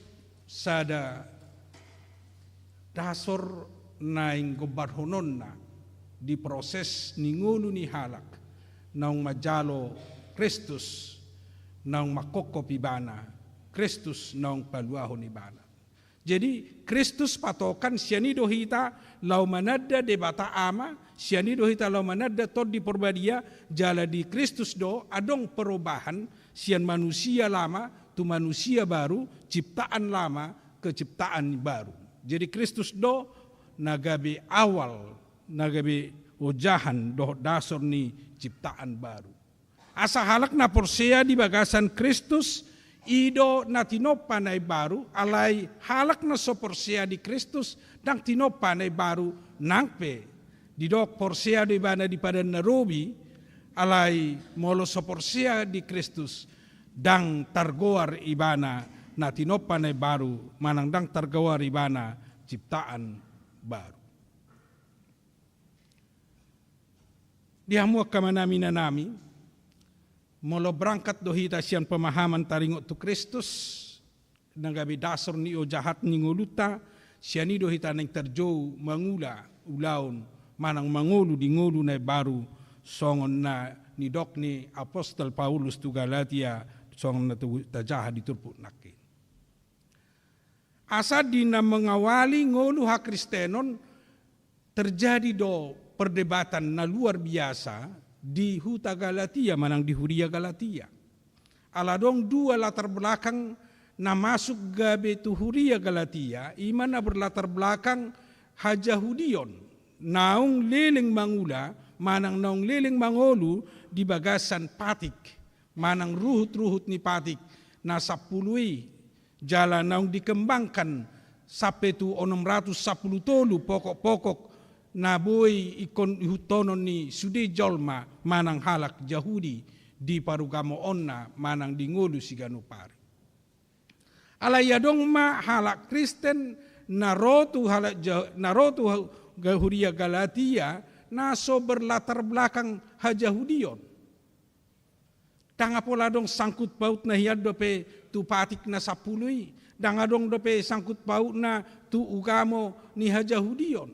S6: sada dasor naing gobar hononna di proses ningunu ni halak naung majalo Kristus naung makoko pibana Kristus naung paluaho ni bana. Jadi Kristus patokan sianido hita lau manada debata ama, sianido hita lau manada tod di porbadia, jala di Kristus do adong perubahan sian manusia lama tu manusia baru, ciptaan lama ke ciptaan baru. Jadi Kristus do nagabe awal, nagabe ojahan do dasar ni ciptaan baru. Asa halak na porsea di bagasan Kristus, ido na tinopanay baru, alay halak na so porsea di Kristus, dang tinopanay baru nangpe. Di dok porsea di bana di pada narobi, alay molo so porsea di Kristus, dang targoar ibana na tinopanay baru, manang dang targoar ibana ciptaan baru. Dihamuak kamanami na nami, molo berangkat dohita sian pemahaman taringot tu Kristus, nagabi dasar ni o jahat ni nguluta, siani dohita nang terjau mangula ulaun, manang mangulu di ngulu na baru, songon na ni dok ni Apostol Paulus tu Galatia, songon na tu tajaha diturput nakin. Asa dina mengawali ngulu hak Kristenon, terjadi do perdebatan na luar biasa di Huta Galatia, manang di Huria Galatia. Aladong dua latar belakang na masuk gabe tu Huria Galatia, imana berlatar belakang Hajahudion, naung leleng mangula, manang naung leleng mangolu di bagasan Patik, manang ruhut-ruhut ni Patik, na sapului jalan naung dikembangkan sampai tu 610 tolu pokok-pokok na boy ikon hutonon ni sude jolma manang halak Yahudi di parugamo onna manang di ngolu siganu pari. Alayadong ma halak Kristen narotu Huria Galatia naso berlatar belakang Hajahudion. Tangapola dong sangkut paut na hiad dope tu Patik na sapului, dangadong dope sangkut paut na tu ugamo ni Hajahudion.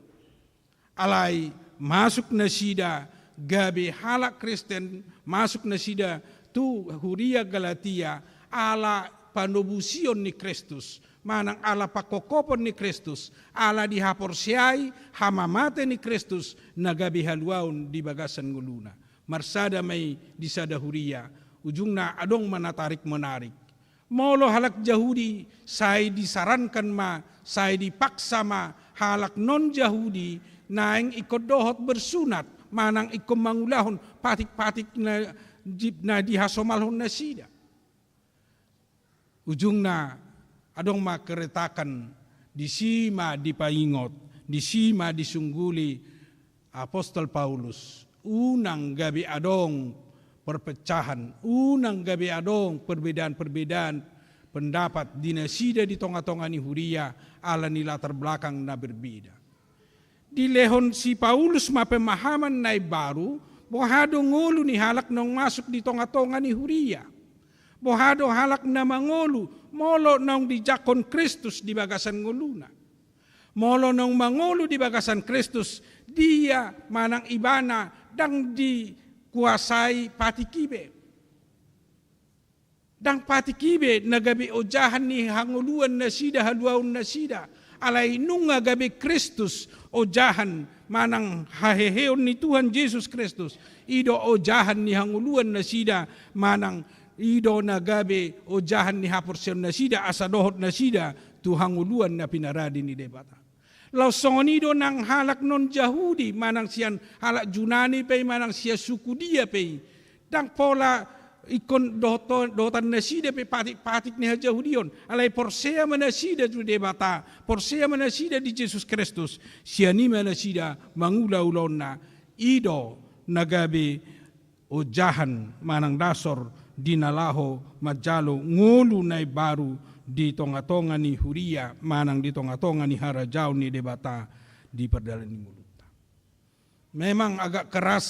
S6: Alay masuk na sida gabe halak Kristen, masuk na sida tu Huria Galatia ala panobusion ni Kristus, manang ala pakokopon ni Kristus, ala dihaporsiay hamamate ni Kristus na gabe haluaun di bagasan nguluna. Marsada may di sada Huria, ujung na adong manatarik menarik. Molo halak Yahudi, say disarankan ma, say dipaksa ma, halak non-Yahudi, naing ikod dohot bersunat, manang ikom mangulahon, patik-patik na dihasomalhon na sida. Ujung na, adong makeretakan, disima dipaingot, disima disungguli, Apostol Paulus, unang gabi adong perpecahan, unang gabi adong perbedaan-perbedaan pendapat dinasida di tonga-tonga ni Huria ala ni latar belakang na berbeda. Di lehon si Paulus ma pemahaman na baru, bohado ngulu ni halak nang masuk di tonga-tonga ni Huria. Bohado halak na mangulu, molo nang dijakon Kristus di bagasan nguluna. Molo nang mangulu di bagasan Kristus, dia manang ibana dang dikuasai patikibe. Dang patikibe nagabi ojahan ni hanguluan na sida, haluaun na sida. Alay nunga gabi Kristus ojahan manang haheheon ni Tuhan Yesus Kristus. Ido ojahan ni hanguluan na sida manang ido na gabi ojahan ni haporsion na sida asadohot na sida tu hanguluan na pinaradi ni debata. Lausonido nang halak non Yahudi manang siyan halak Junani pay manang siya suku dia pay. Dang pola ikon dotan nasida pe patik ni Hajahudion alay porsea manasida tu debata porsea manasida di Jesus Kristus siani manasida mangula-ulon na ido nagabi ojahan manang dasor dinalaho majalo ngulu nay baru di tonga-tonga ni Huria manang di tonga-tonga ni Harajau ni debata di perdalan ni muluta. Memang agak keras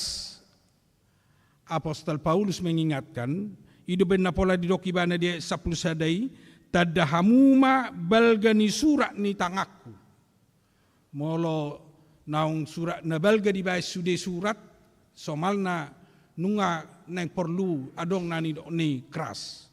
S6: Apostol Paulus mengingatkan, hidup na pola di dokibana dia 10 sadai, tadahamuma balgani surat ni tangakku. Molo naung surat na balga di bais sude surat, somal na nunga nang perlu adong nani ni keras.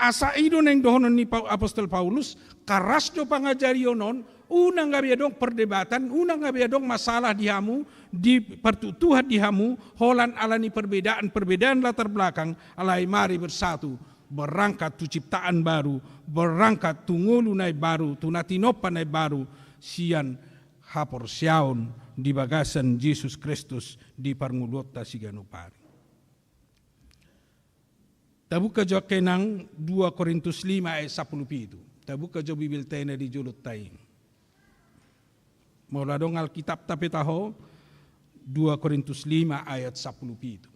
S6: asa ido neng dohonon ni Apostol Paulus, karas do pangajarionon, unang gabi dong perdebatan, unang gabi dong masalah dihamu, di pertutuhan dihamu, holan alani perbedaan latar belakang, alai mari bersatu, berangkat tu ciptaan baru, berangkat tu ngulu nai baru, tu natinopa nai baru, sian hapor siaun di bagasan Yesus Kristus di parngulota siganupari. Tabuka jo kenang 2 Korintus 5 ayat 10 tabuka jo Bibil tena di julut taing. Mula dong Alkitab tapi tahu 2 Korintus 5 ayat 10.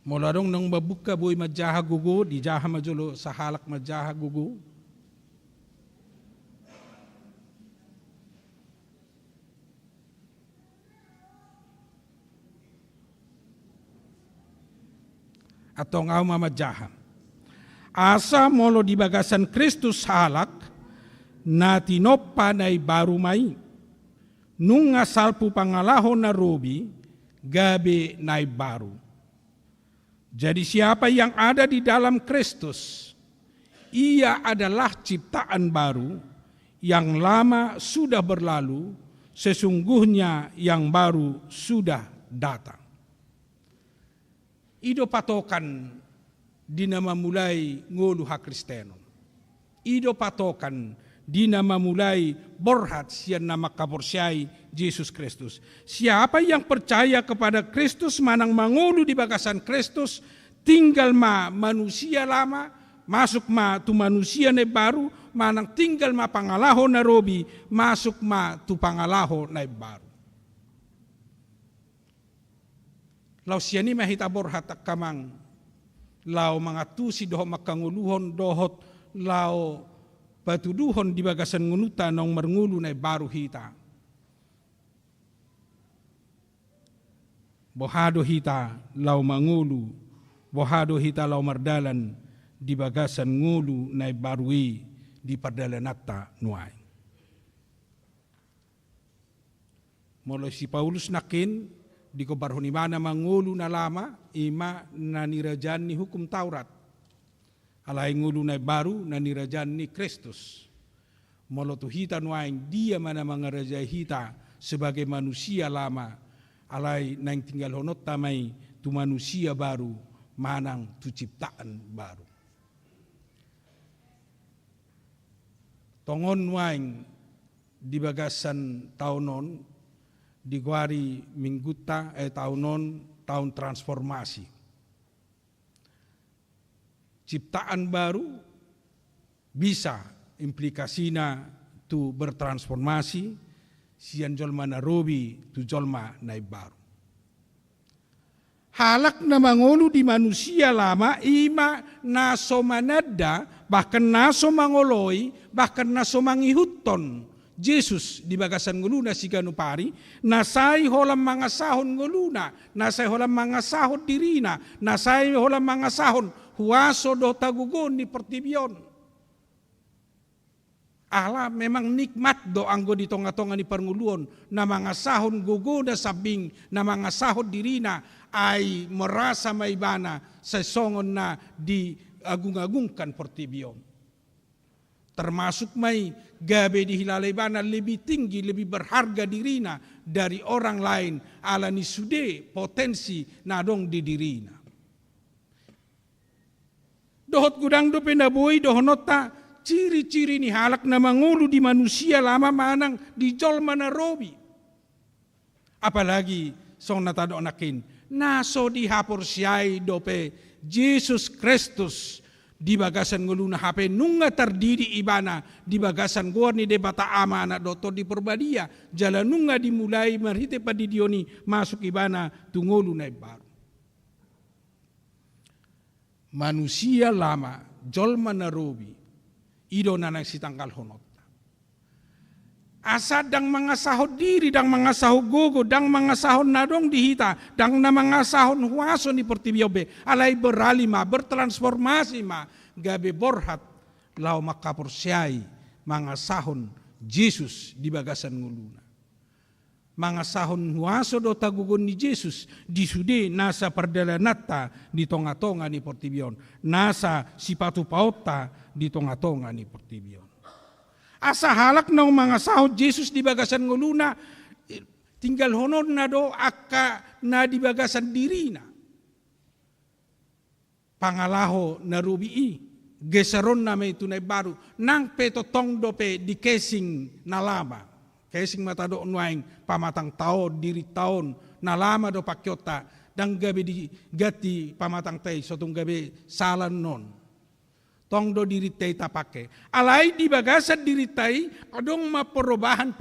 S6: Mula dong nang babuka boy majaha gugu, di jaha majolo sa halak majaha gugu. Atau ngau mamajaha. Asa molo di bagasan Kristus halak, na tinopa nai baru mai, nung asalpu pangalaho na robi, gabe nai baru. Jadi siapa yang ada di dalam Kristus, ia adalah ciptaan baru, yang lama sudah berlalu, sesungguhnya yang baru sudah datang. Ido patokan di nama mulai ngolu hak Kristen. Ido patokan di nama mulai borhat sian nama kaborsyai Yesus Kristus. Siapa yang percaya kepada Kristus manang mangulu di bagasan Kristus, tinggal manusia lama, masuk tu manusia ne baru, manang tinggal pangalaho na robi, masuk tu pangalaho na baru. Lau siani mahita borhat kamang, lau mangatusi doho makanguluhon dohot, lau patuduhon di bagasan ngunuta nong merngulu na baru hita. Bohado hita lau mangulu, bohado hita lau mardalan di bagasan ngulu na barui di perdalanata nuai. Mulai si Paulus nakin, di kobarhoni mana mangulu na lama, ima na nirajan ni hukum Taurat. Alay ngulu na baru na nirajan ni Kristus. Molo tu hita nuaing dia mana mangaraja hita sebagai manusia lama. Alay nang tinggal honot tamay tu manusia baru, manang tu ciptaan baru. Tongon nuaing di bagasan taunon, di guari mingguta tahun transformasi. Ciptaan baru bisa implikasinya tu bertransformasi, sian jolma na robi tu jolma na baru. Halak na mangolu di manusia lama ima naso manada, bahkan naso mangoloi, bahkan naso mangihuton Yesus di bagasan nguluna si ganupari, nasai holam mangasahon nguluna, nasai holam mangasahon dirina, nasai holam mangasahon huaso do tagugon ni pertibion. Allah memang nikmat do anggo di tonga-tonga ni pernguluon, na mangasahon gugoda sabing, na mangasahon dirina, ay merasa maibana sesongon na di agung-agungkan pertibion. Termasuk mai gabe di hilalebana lebih tinggi, lebih berharga dirina dari orang lain, alani sude potensi nadong di dirina. Dohot gudang do pendaboi dohonota ciri-ciri ni halak na mangulu di manusia lama manang di jolma na robi. Apalagi song natado nakin, naso di hapor siai dope Yesus Kristus, di bagasan nguluna HP nunga terdiri ibana di bagasan gor ni debata ama anak doktor di perbadia jalan nunga dimulai merhite padidioni masuk ibana tungulu na baru. Manusia lama jolma narobi ido nanang sitangkal honot. Asa dang mangasahod diri, dang mangasahod gogo, dang mangasahod nadong dihita, dang na mangasahod huaso ni pertibiobe, alay beralima, bertransformasi ma, gabe borhat, lau makaporsyai, mangasahon Yesus di bagasan nguluna. Mangasahon huaso do tagugon ni Yesus di sude nasa perdalanata di tonga-tonga ni Portibion. Nasa sipatu paota di tonga-tonga ni Portibion. Asa halak ng mangasahon Yesus di bagasan nguluna, tinggal honon na do akka na di bagasan diri na. Pangalaho na rubii, gesaron na may tunay baru, nang petotong dope di kesing na lama. Kesing matado nuaing pamatang taon, diri taon, na lama do pakyota, dang gabi di gati pamatang tay, sotong gabi salan non. Tong do diri tay tapake. Alay di bagasan diri tay, adong ma perubahan,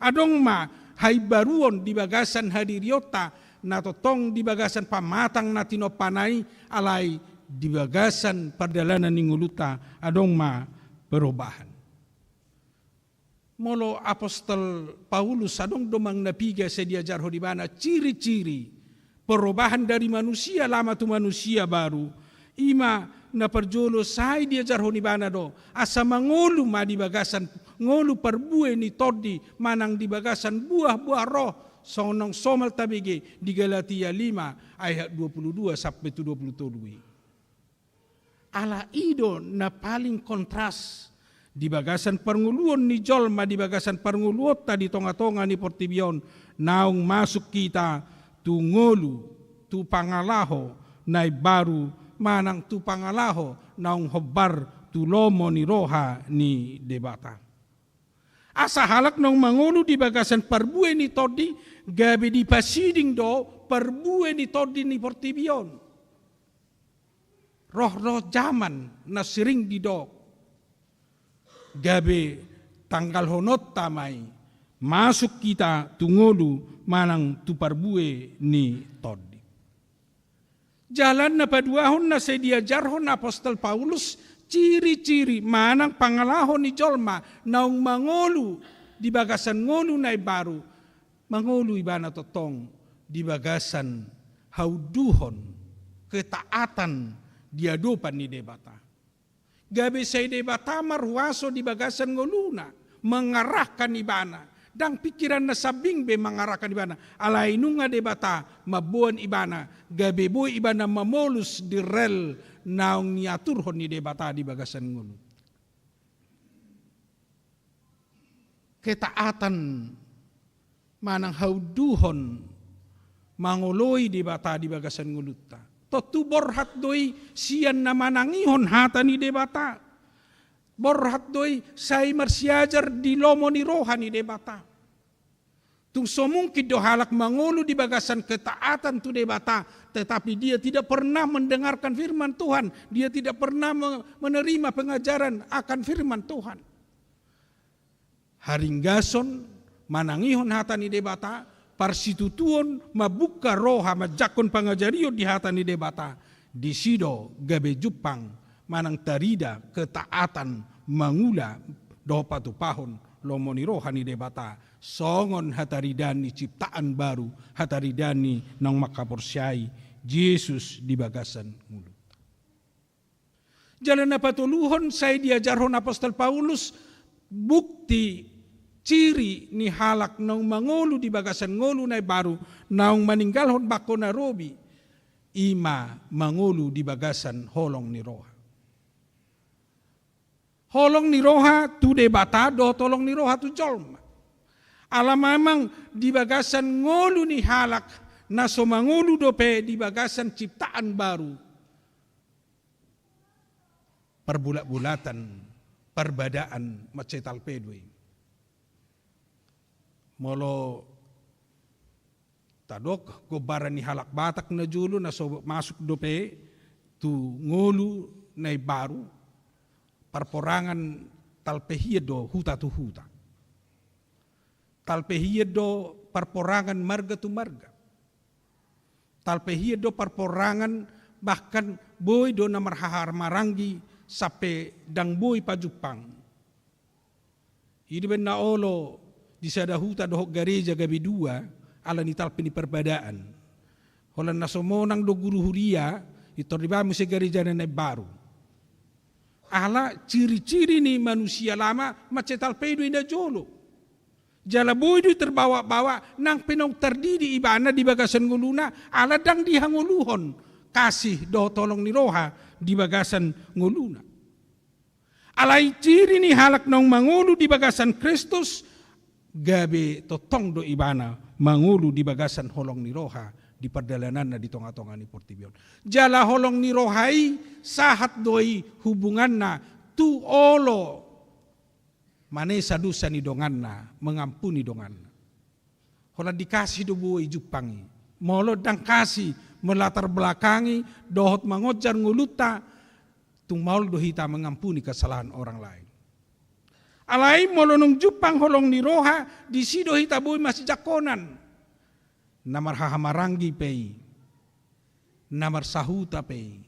S6: adong ma haibaruon di bagasan hadiriota, na totong di bagasan pamatang na tinopanay, alay di bagasan perdalanan ninguluta, adong ma perubahan. Molo Apostol Paulus adong domang napiga sa diajar ho di bana ciri-ciri perubahan dari manusia lama tu manusia baru. Ima na perjolo sai diajar ho di bana do asa mangulu ma di bagasan ngolu perbue ni todi manang di bagasan buah-buah roh sonong somal tabige di Galatia 5 ayat 22 sampai 22. Ala ido na paling kontras di bagasan pernguluan ni jolma di bagasan pernguluota di tonga-tonga ni Portibion naung masuk kita tu ngolu tu pangalaho nai baru manang tu pangalaho naung hobar tu lomo ni roha ni debata. Asa halak nong mangulu di bagasan perbue ni todi gabi di pasiding do perbue ni todi ni Portibion. Roh-roh zaman na sering didok gabe tanggal honot tamay masuk kita tungolu manang tuparbue ni todi. Jalan na paduahon na sa diajarhon Apostol Paulus ciri-ciri manang pangalahon ni jolma naung mangolu di bagasan ngolu na baru mangolu ibana totong di bagasan hauduhon ketaatan diadopan ni debata. Gabi say debata marhuaso di bagasan ngoluna mengarahkan ibana dang pikiran na sabing be mengarahkan ibana alay nunga debata mabuan ibana gabi boy ibana mamolus di rel naung niaturhon ni debata di bagasan ngolu. Ketaatan manang hauduhon mangoloy debata di bagasan ngoluta. Totu borhat doi sian na manangihon hata ni debata. Borhat doi say marsiajar di lomo ni roha ni debata. Tung somungkid do halak mangulu di bagasan ketaatan tu debata. Tetapi dia tidak pernah mendengarkan firman Tuhan. Dia tidak pernah menerima pengajaran akan firman Tuhan. Haringgason manangihon hata ni debata. Parsitutuon mabuka roha majakon pangajario di hata ni debata. Di sido gabe Jepang manang tarida ketaatan mangula dopa tu pahon lomo ni roha ni debata. Songon hataridani ciptaan baru hataridani nang makaporsyai Yesus di bagasan mulut. Jalan na patuluhon say diajarhon Apostol Paulus bukti ciri ni halak nang mangulu di bagasan ngulu na baru naung maninggalhon bako na robi ima mangulu di bagasan holong ni roha. Holong ni roha tu debata do tolong ni roha tu jolma. Alam memang di bagasan ngulu ni halak na somangulu dope di bagasan ciptaan baru. Perbulat-bulatan, perbadaan macetal pedwe. Molo tadok gobaran ni halak batak na julo na so masuk dope tu ngolu na baru parporangan talpehiedo huta tu huta. Talpehiedo parporangan marga tu marga. Talpehiedo parporangan bahkan boy do na marhahar marangi sape dang boy pajupang. Idi ben na olo di sada huta dohok gereja gabi dua ala ni talpini perbadaan. Holan nasomonang do guru huria ito riba musi gereja na baru. ala ciri-ciri ni manusia lama macetal pedo ina jolo. Jala boydo terbawa-bawa nang penong terdidi ibana di bagasan nguluna ala dang dihanguluhon kasih do tolong ni roha di bagasan nguluna. Alai ciri ni halak nong mangulu di bagasan Kristus gabe totong do ibana mangulu di bagasan holong ni roha di perjalanan na di tonga-tonga ni Portibion. Jala holong ni rohai sahat doi hubungan na tu olo manesa dosa ni dongan na mengampuni dongan na. Hola dikasih do buoi jupangi. Molo dang kasih melatar belakangi dohot mangojar nguluta tung maul dohita mengampuni kesalahan orang lain. Alai molo nung jupang holong ni roha di sido hita buoi masih jakonan. Namar hahamarangi pei, namar sahuta pei,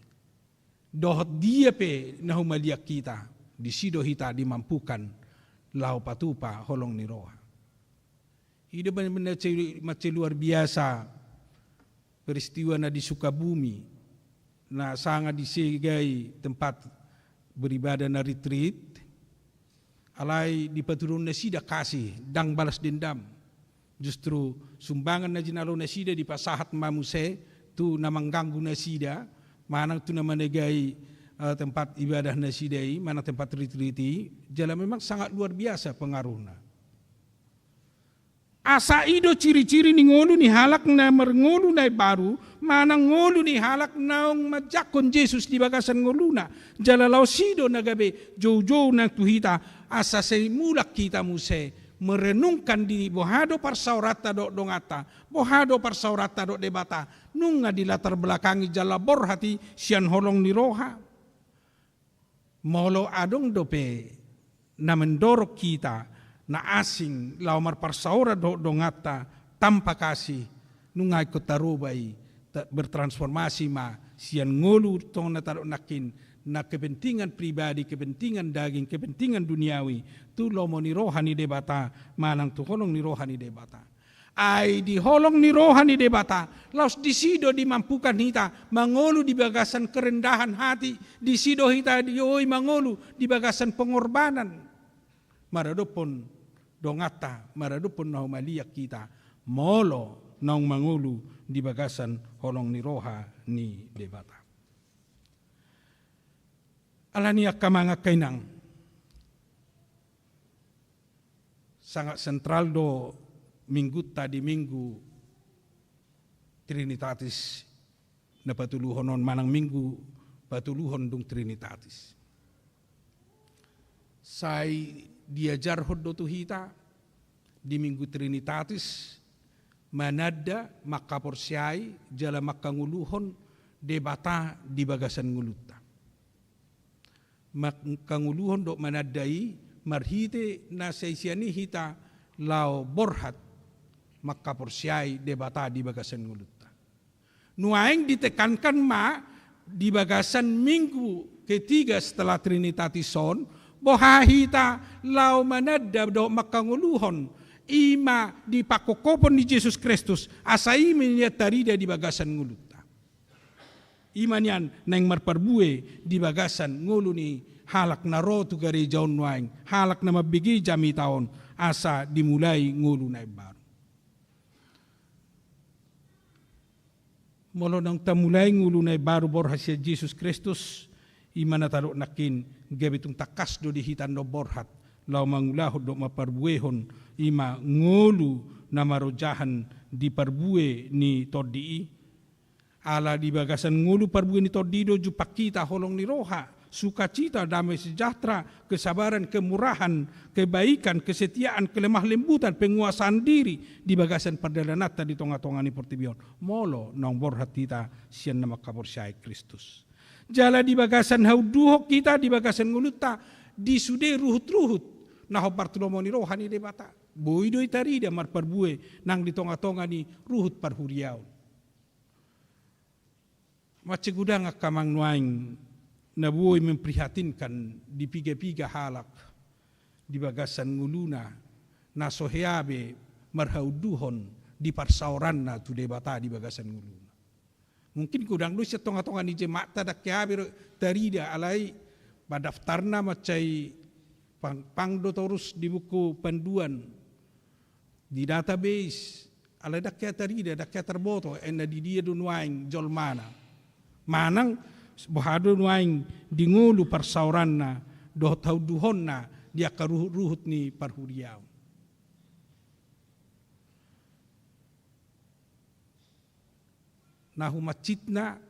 S6: dohot dia pe nahumalia kita, di sido hita dimampukan lau patupa holong ni roha. Ida benar-benar macam luar biasa peristiwa na di Sukabumi, na sangat disegai tempat beribadah na retreat, alai di paturun na sida kasih, dang balas dendam. Justru sumbangan na jinalo na sida di pasahat mamuse tu na mengganggu na sida mana tu na menegai tempat ibadah na sidai mana tempat retreati jala memang sangat luar biasa pengaruhnya. Asa ido ciri-ciri ni ngolu ni halak na merngolu na baru mana ngolu ni halak naong majakon Yesus di bagasan ngoluna jala lau sido na gabe jauh-jauh na tuhita asa semulak kita muse merenungkan diri bohado parsaurata do dongata bohado parsaurata do debata nunga di latar belakangi jala bor hati sian holong ni roha molo adong dope na mendorok kita na asing laumar parsaura do dongata tanpa kasih nunga ikut tarubai bertransformasi ma sian ngolu tong na tarok nakin na kepentingan pribadi, kepentingan daging, kepentingan duniawi, tu lomo ni rohani debata, manang tu holong ni rohani debata. Ai di holong ni rohani debata, laus di sido dimampukan hita, mangolu di bagasan kerendahan hati, di sido hita dioi mangolu di bagasan pengorbanan. Maradopon dongata, maradopon naumaliak kita, molo naung mangolu di bagasan holong ni roha ni debata. Alani akamanga kainang sangat sentral do minggu tadi minggu Trinitatis na patuluhon manang minggu patuluhon dung Trinitatis. Sai diajar hoddo tuhita di minggu Trinitatis manada makaporsiai jala makanguluhon debata di bagasan nguluta. Makanguluhon dok manadai marhite na seisiani hita lao borhat makaporsiai debata di bagasan nguluta. Nuaing ditekankan ma di bagasan minggu ketiga setelah Trinitatison bohahita lao manada dok makanguluhon ima di pakokopon di Yesus Kristus asai meniat tarida di bagasan nguluta. Imanyan nang marparbue di bagasan ngulu ni halak na rotu gari jaun waing halak na mabigi jami taon asa dimulai ngulu na baru. Molo nang tamulai ngulu na baru borhasya Jesus Kristus imana taro nakin gabitung takas do dihitan do borhat lau mangulahod do maparbuehon ima ngulu na marojahan di parbue ni todii ala di bagasan ngulu parbue ni todido jupak kita holong ni roha sukacita damai sejahtera kesabaran kemurahan kebaikan kesetiaan kelemah lembutan penguasaan diri di bagasan perdalanata di tonga-tonga ni Portibion molo nang borhat kita sian nama kaporsyai Kristus jala di bagasan hauduhok kita di bagasan nguluta di sude ruhut-ruhut naho partulomo ni roha ni debata boido itarida mar parbue nang di tonga-tonga ni ruhut parhuriau macam gudang akamang nuaing na buoy memprihatinkan di piga-piga halak di bagasan nguluna na soheabe marhauduhon di parsauran na tu debata di bagasan nguluna. Mungkin kudang lu siya tonga-tonga ni jemaat tadak keabe tarida alai Badaftarna macai pangdo terus di buku panduan di database ala dakya tarida dakya terboto ena di dia dunwaing jolmana manang bohado nuaing dingulu persauranna do tau duhonna dia karuhut ni parhuriau. Nahu macitna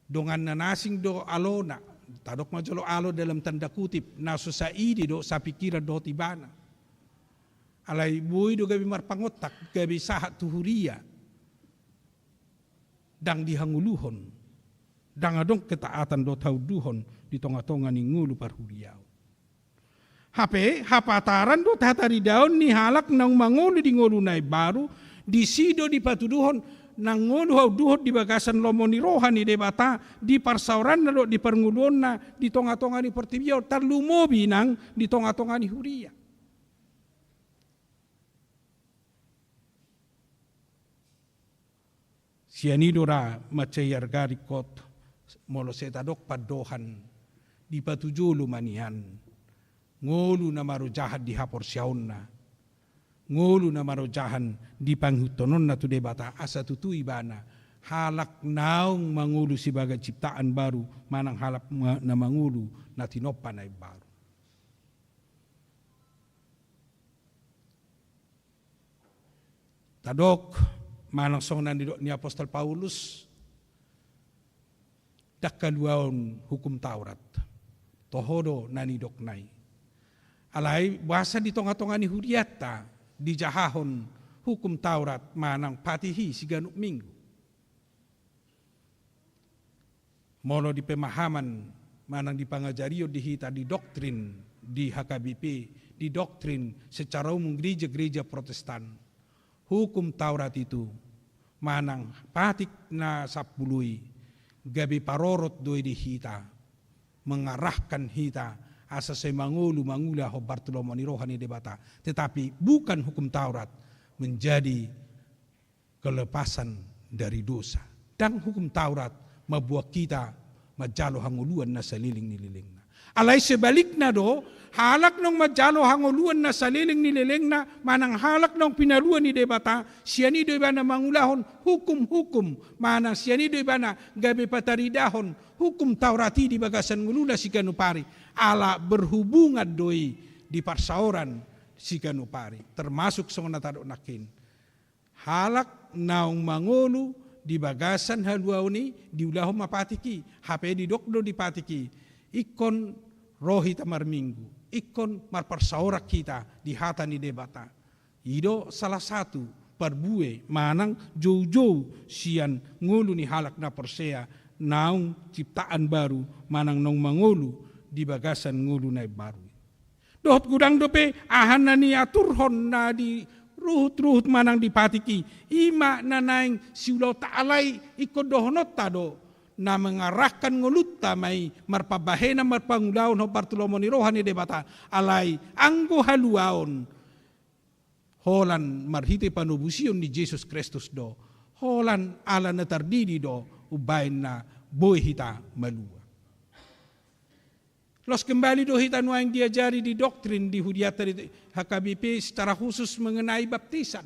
S6: dongan nanasing do alona tadok majolo alo dalam tanda kutip na susaidi do sa pikiran do tibana alai bui do gabi marpangotak gabi sahat tuhuria dang dihanguluhon dang adong ketaatan do tau duhon di tonga-tonga ni ngulu parhuriau. Hapataran do tatari daun ni halak nang mangulu di ngulu nai baru di sido di patuduhon nang ngulu hau duhot di bagasan lomoni rohani debata di parsauran na do di pernguluan na di tonga-tonga ni pertibiau tarlumobi nang di tonga-tonga ni huria. Sianidora macayar garikot molo setadok padohan di patujulu manian ngulu na maru jahat di hapor siauna ngulu na maru jahan di panghutonon na tu debata asa tutu ibana halak naung mangulu sebagai ciptaan baru manang halap na mangulu na tinopan ay baru. Tadok manang songnan ni Apostol Paulus dakkaluaon hukum Taurat tohodo nani doknai alai bahasa di tonga-tonga ni huriata di jahahon hukum Taurat manang patihi siganuk minggu molo di pemahaman manang di pangajario di hita di doktrin di HKBP di doktrin secara umum gereja-gereja Protestan hukum Taurat itu manang patik na sapului gabi parorot doi di hita mengarahkan hita asa say mangula ho Bartolomeo ni rohani debata tetapi bukan hukum Taurat menjadi kelepasan dari dosa dan hukum Taurat membuat kita majalo hanguluan na saliling nililingna alai sebalikna do halak nong majalo hanguluan na saliling nililingna manang halak nong pinaluan ni debata siani do ibana mangulahon hukum manang siani do ibana gabe pataridahon hukum Taurati di bagasan ngulula si kanupari ala berhubungan doi di parsauran si kanupari termasuk songna tadok nakin halak naung mangulu di bagasan haluauni di ulahom mapatiki HP di dokdo di patiki ikon rohi tamar minggu ikon marparsaurak kita di hata ni debata ido salah satu perbue manang jauh-jauh sian ngulu ni halak na persea naung ciptaan baru manang nong mangulu di bagasan ngulu na baru dohot gudang dope ahan na ni aturhon na di ruhut manang di patiki ima na naing siulau ta'alai ikon dohonot tado na mengarahkan ngulutta mai marpabahena marpangulaon ho Bartolomeo ni rohani debata alai anggo haluaon holan marhite panubusion ni Jesus Kristus do holan ala na tardidi do ubain na boy hita malua. Los kembali do hita nuang diajari di doktrin di Hudiata di HKBP secara khusus mengenai baptisan.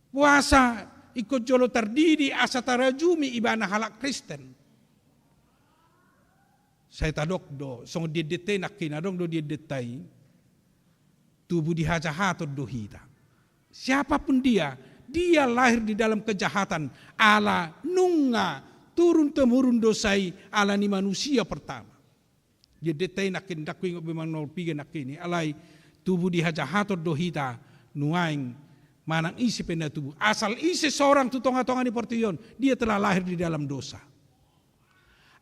S6: Puasa ikut jolo tardidi asa tarajumi ibana halak Kristen. Saya tadok do song dia detay nakin adong do dia detay tubuh dihajahaton do hita. Siapapun dia lahir di dalam kejahatan ala nunga turun temurun dosai ala ni manusia pertama. Dia detay nakin dakwing memang nol piga nakini alai tubuh dihajahaton do hita nuaing manang isi pena tubuh asal isi seorang tu tonga-tonga ni portion dia telah lahir di dalam dosa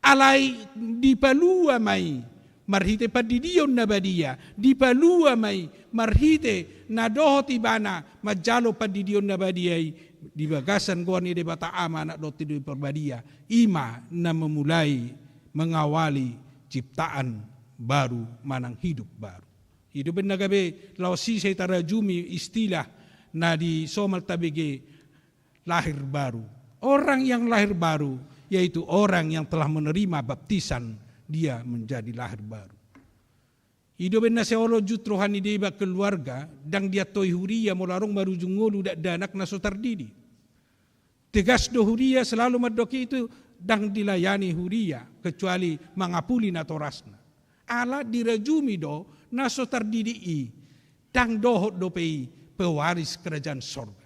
S6: alai dipalua mai marhite padidion na badia dipalua mai marhite na dohot ibana majalo padidion na badiai di bagasan gua ni debata ama anak doti di perbadia ima na memulai mengawali ciptaan baru manang hidup baru hidup nagabe lausi saya tarajumi istilah na di somal tabege lahir baru. Orang yang lahir baru yaitu orang yang telah menerima baptisan dia menjadi lahir baru. Ido benna seolo jutro hani deba keluarga dang dia toy huria molarong marujung ngolu dak danak naso tardidi. Tegas do huria selalu madoki itu dang dilayani huria kecuali mangapuli na torasna. Ala dirajumi do naso tardidi i dang dohot do pei pewaris kerajaan sorga.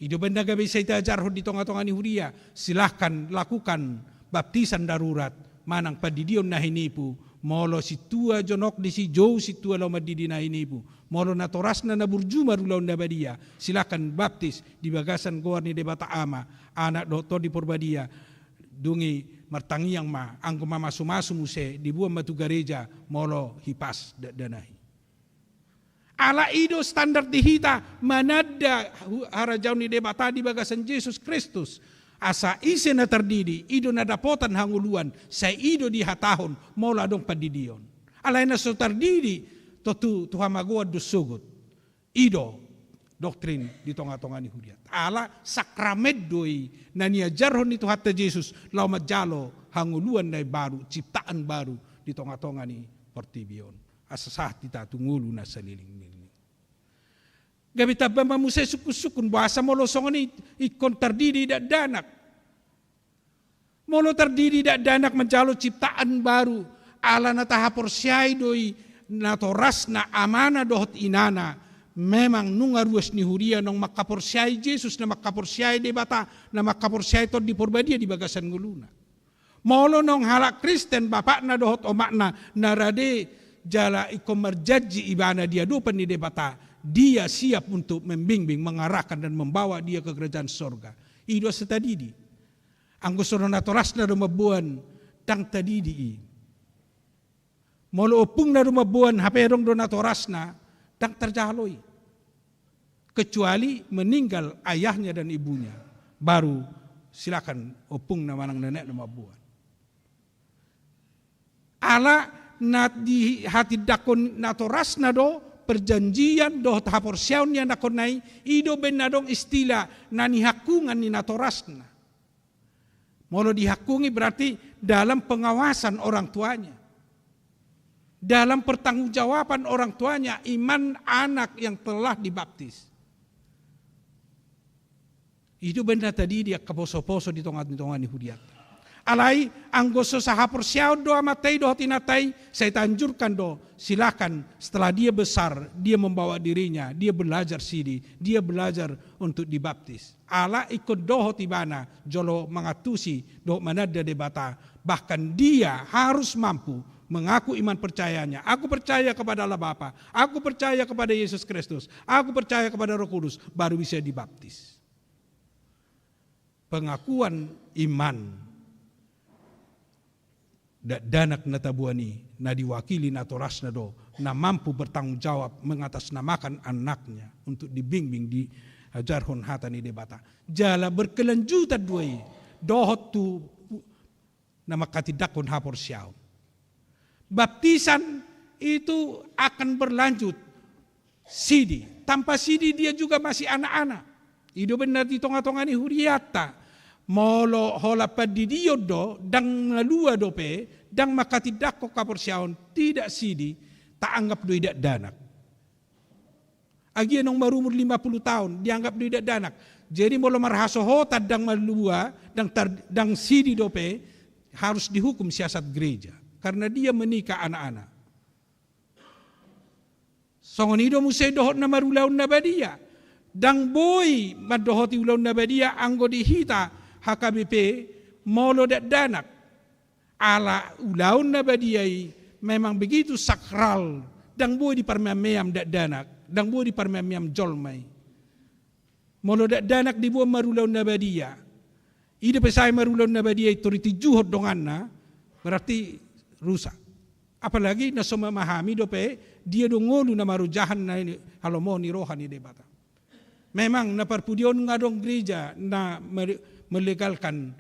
S6: Ido benda gabe saya ajar di tonga-tonga ni huria, silahkan lakukan baptisan darurat manang padidion na hinipu molo si tua jonok di si jauh si tua lo madidi na hinipu molo na torasna na burjuma rulaw na badia silahkan baptis di bagasan goar ni debata ama anak doto di porbadia dungi martangiang ma angko mamasu-masu muse dibuang batu gereja molo hipas danahi. Ala ido standar dihita manada harajaw ni debata di bagasan Yesus Kristus. Asa isi na terdidi, ido na dapotan hanguluan, sa ido di hatahon, mola dong padidion. Alay na so terdidi, totu Tuhan magawa dusugot. Ido, doktrin di tonga-tonga ni Hudiat. Ala sakramed doi, na niajarhon ni Tuhan Yesus, lau majalo hanguluan na baru, ciptaan baru di tonga-tonga ni Portibion. Asa saat kita tungulu na saliling-liling. Gabi tabang mamusay sukun-sukun, bahasa molosongan ni ikon terdidi dak danak. Molo terdidi dak danak menjalo ciptaan baru. Ala na tahapor siyay doi natoras na amana dohot inana. Memang nungaruas ni huria nong makapor siyay Jesus na makapor siyay debata na makapor siyay to di porbadia di bagasan nguluna. Molo nong halak Kristen bapak na dohot omak na narade jala ikon merjaji ibana dia dupan ni debata. Dia siap untuk membimbing, mengarahkan dan membawa dia ke kerajaan sorga. Ido setadidi. Anggo sono natorasna rumabuan tang tadidi. Molo opung na rumabuan haperong do natorasna tang terjaloi. Kecuali meninggal ayahnya dan ibunya. Baru silakan opung na manang nenek rumabuan. Ala nat di hati dakon natorasna do perjanjian doh tahapor siaunnya nakonai ido benadong istilah nani hakungan ni natorasna. Molo dihakungi berarti dalam pengawasan orang tuanya. Dalam pertanggungjawaban orang tuanya iman anak yang telah dibaptis. Itu benda tadi dia kaposo-poso di tonga-tonga ni Hudiat. Alai anggoso sahapor siaw do amatay do tinatai saya tanjurkan do silakan setelah dia besar dia membawa dirinya dia belajar sidi dia belajar untuk dibaptis ala ikut do hotibana jolo mangatusi do manada debata bahkan dia harus mampu mengaku iman percayanya aku percaya kepada Allah Bapa aku percaya kepada Yesus Kristus aku percaya kepada Roh Kudus baru bisa dibaptis. Pengakuan iman danak natabuani na diwakili na toras na do na mampu bertanggung jawab mengatasnamakan anaknya untuk dibimbing di ajarhon hata ni debata jala berkelanjutan duai dohot tu nama katidakon hapor siaw baptisan itu akan berlanjut sidi tanpa sidi dia juga masih anak-anak ido benar di tonga-tonga ni huriata molo hola padidio do dang nalua dope dang makatidak ko kapor siaon tidak sidi tak anggap do idak danak. Agi nong marumur 50 tahun dianggap do idak danak. Jadi molo marhaso hota dang malua dang sidi dope harus dihukum siasat gereja karena dia menikah anak-anak. Songonido musay dohot na marulaon na badia. Dang boy madohoti ulaon na badia anggo dihita HKBP molo dak danak ala ulaun na badiyai memang begitu sakral dang boy di parmeam dak danak dang boy di parmeam jolmai molo dak danak dibuang marulaun na badiya ide pesai marulaun na badiya itu ritijuhot donganna berarti rusak apalagi na memahami dope dia dongolu na marujahan na ini halomo ni rohani debata memang na parpudion ngadong gereja na melegalkan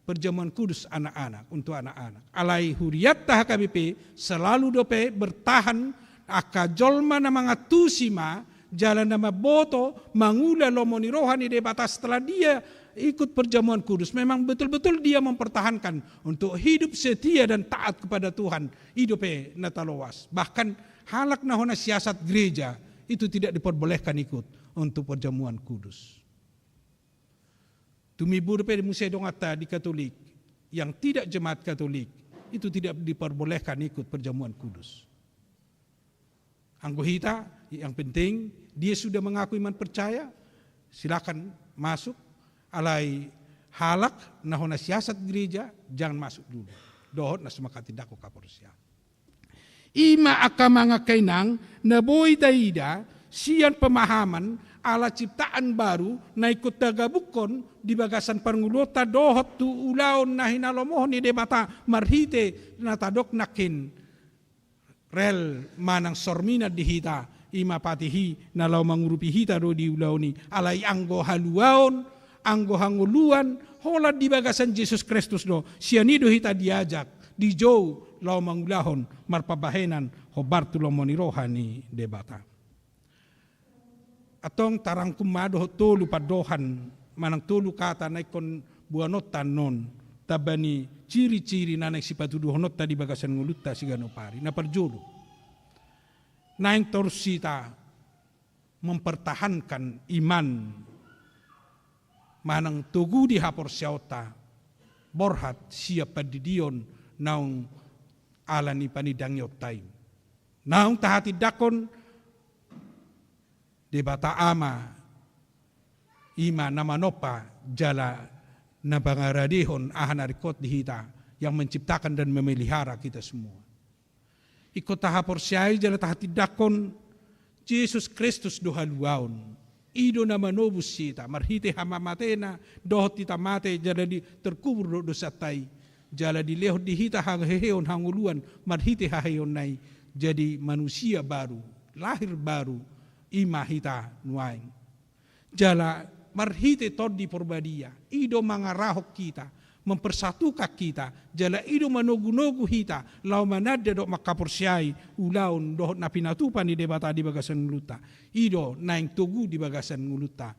S6: perjamuan kudus anak-anak untuk anak-anak. Alai huriat tah KBP selalu dope bertahan akajolma na mga tusima jalan nama boto mangula lomoni rohani debata setelah dia ikut perjamuan kudus, memang betul-betul dia mempertahankan untuk hidup setia dan taat kepada Tuhan, hidupnya natalowas. Bahkan halak nahona siasat gereja itu tidak diperbolehkan ikut untuk perjamuan kudus. Tumibur pe musia dongata di Katolik yang tidak jemaat Katolik itu tidak diperbolehkan ikut perjamuan kudus. Anggota yang penting dia sudah mengaku iman percaya, silakan masuk. Alai halak nahona siasat gereja jangan masuk dulu. Dohot na sumakati dako kaporsia. Ima akamanga kainang naboy daida sian pemahaman ala ciptaan baru na ikut tagabukon di bagasan parngulota dohot tu ulaon na hinalomohon ni debata marhite na tadok nakin rel manang sormina dihita ima patihi na law mangurupi hita do di ulaoni alai anggo haluaon anggo hanguluan hola di bagasan Yesus Kristus do sianido hita diajak di jauh law mangulahon marpabahenan hobartu lomoni rohani debata. Atong tarang kumado tolu padohan manang tolu kata naikon buanotan non tabani ciri-ciri nanek sipatu duhonota di bagasan ngulutta sigano pari na perjodo. Naing torsita mempertahankan iman manang tugu di hapor siauta borhat siap padidion naung alani panidang yotai. Naung tahati dakon debata ama ima nama nopa jala nabangaradihon ahanarikot dihita yang menciptakan dan memelihara kita semua. Ikut tahapor siai jala tahati dakon Yesus Kristus dohaluaon. Ido nama nobus sita marhite hamamatena dohot kita mate jala di terkubur dosa tai jala di lehot dihita hangheheon hanguluan marhite haheon nai jadi manusia baru lahir baru ima hita nuaing jala marhite todi porbadia ido mangarahok kita mempersatukan kita jala ido manogu-nogu hita lau manada dok makaporsiai ulaun dohot napinatupan di debata di bagasan nguluta ido naing tugu di bagasan nguluta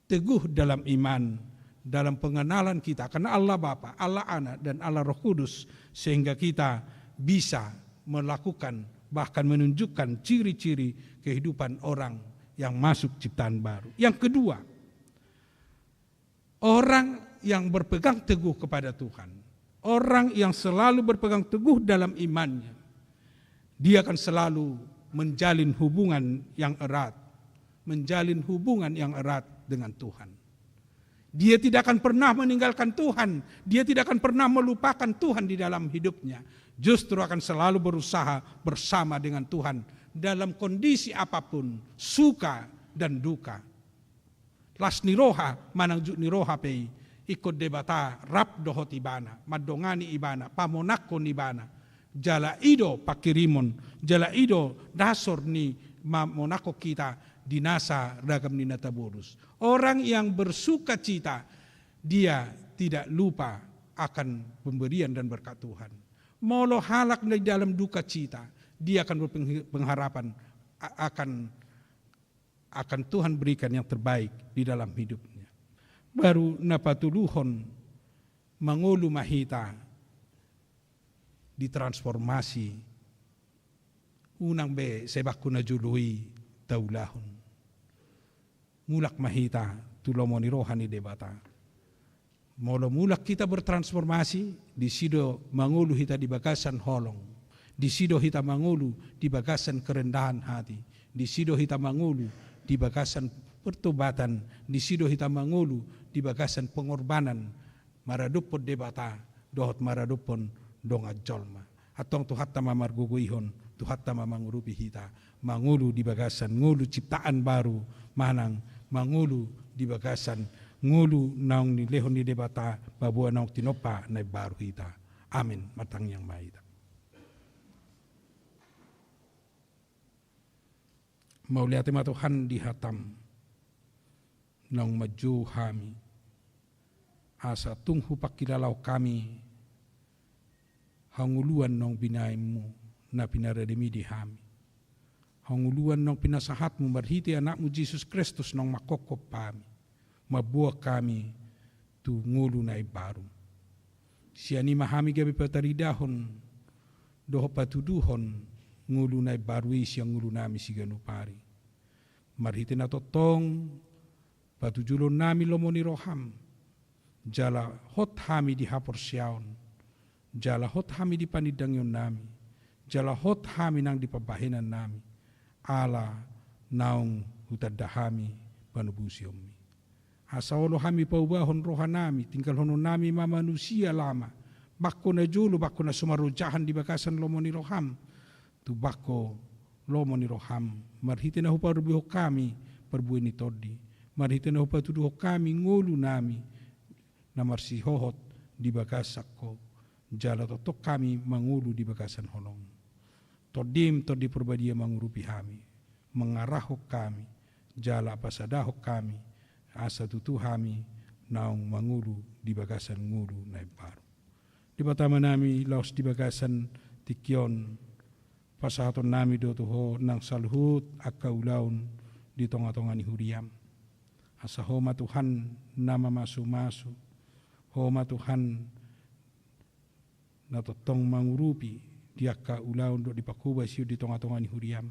S6: teguh dalam iman dalam pengenalan kita karena Allah Bapa, Allah Anak dan Allah Roh Kudus sehingga kita bisa melakukan bahkan menunjukkan ciri-ciri kehidupan orang yang masuk ciptaan baru. Yang kedua, orang yang berpegang teguh kepada Tuhan, orang yang selalu berpegang teguh dalam imannya, dia akan selalu menjalin hubungan yang erat, dengan Tuhan. Dia tidak akan pernah meninggalkan Tuhan, dia tidak akan pernah melupakan Tuhan di dalam hidupnya. Justru akan selalu berusaha bersama dengan Tuhan dalam kondisi apapun, suka dan duka. Las niroha manangjuk niroha pei ikut debata rap dohot ibana, madongani ibana, pamonakon ibana, jala ido pakirimon, jala ido dasor ni mamonako kita dinasa ragam ni nataborus. Orang yang bersuka cita, dia tidak lupa akan pemberian dan berkat Tuhan. Molo halak di dalam duka cita, dia akan berpengharapan akan Tuhan berikan yang terbaik di dalam hidupnya. Baru napatuluhon mangulu mahita ditransformasi unang be sebakku najului taulahun mulak mahita tulomoni rohani debata molo mulak kita bertransformasi di sido mangulu hita di bagasan holong di sido hita mangulu di bagasan kerendahan hati di sido hita mangulu di bagasan pertobatan di sido hita mangulu di bagasan pengorbanan maradupon debata dohot maradupon donga jolma atong tuhat tama marguguihon tuhat tama mangurupi hita mangulu di bagasan ngulu ciptaan baru manang mangulu di bagasan ngulu naung ni lehon ni debata babua naung tinopa na baru hita amin matang yang mahita mau lihat Tuhan di hatam naung maju kami asa tunghu pakilalau kami hanguluan nong binaimu na pinarademi di kami hanguluan nong pinasahatmu marhiti anakmu Yesus Kristus nong makokop kami mabuah kami tu ngulu nai baru. Siani mahami gabi pataridahon doho patuduhon ngulu nai baru isi yang ngulu nami siganu pari. Marhite na totong patujulon nami lomoni roham. Jala hot hami di hapor siaon. Jala hot hami di panidangyon nami. Jala hot hami nang di pabahenan nami. Ala naung hutadahami panubusiyomi. Asawalo hami paubahon roha nami, tinggal hono nami ma manusia lama. Bako na julu, bako na sumarujahan di bakasan lomoni roham. Tu bako lomoni roham. Marhite na huparubiho kami perbuini todi. Marhite na hupatuduho kami ngulu nami. Na marsihohot di bakasakko. Jala totok kami mangulu di bakasan honong. Todim todi perbadia mangurupi kami. Mengarahok kami. Jala pasadahok kami. Asa tutu kami naung mangulu di bagasan ngulu na baru. Di batama nami laos di bagasan tikyon pasahaton nami do tuho nang salhut akaulaun di tonga-tonga ni huriam. Asa homa Tuhan nama masu-masu. Homa Tuhan na totong mangurupi di akaulaun do di pakubasiu di tonga-tonga ni huriam.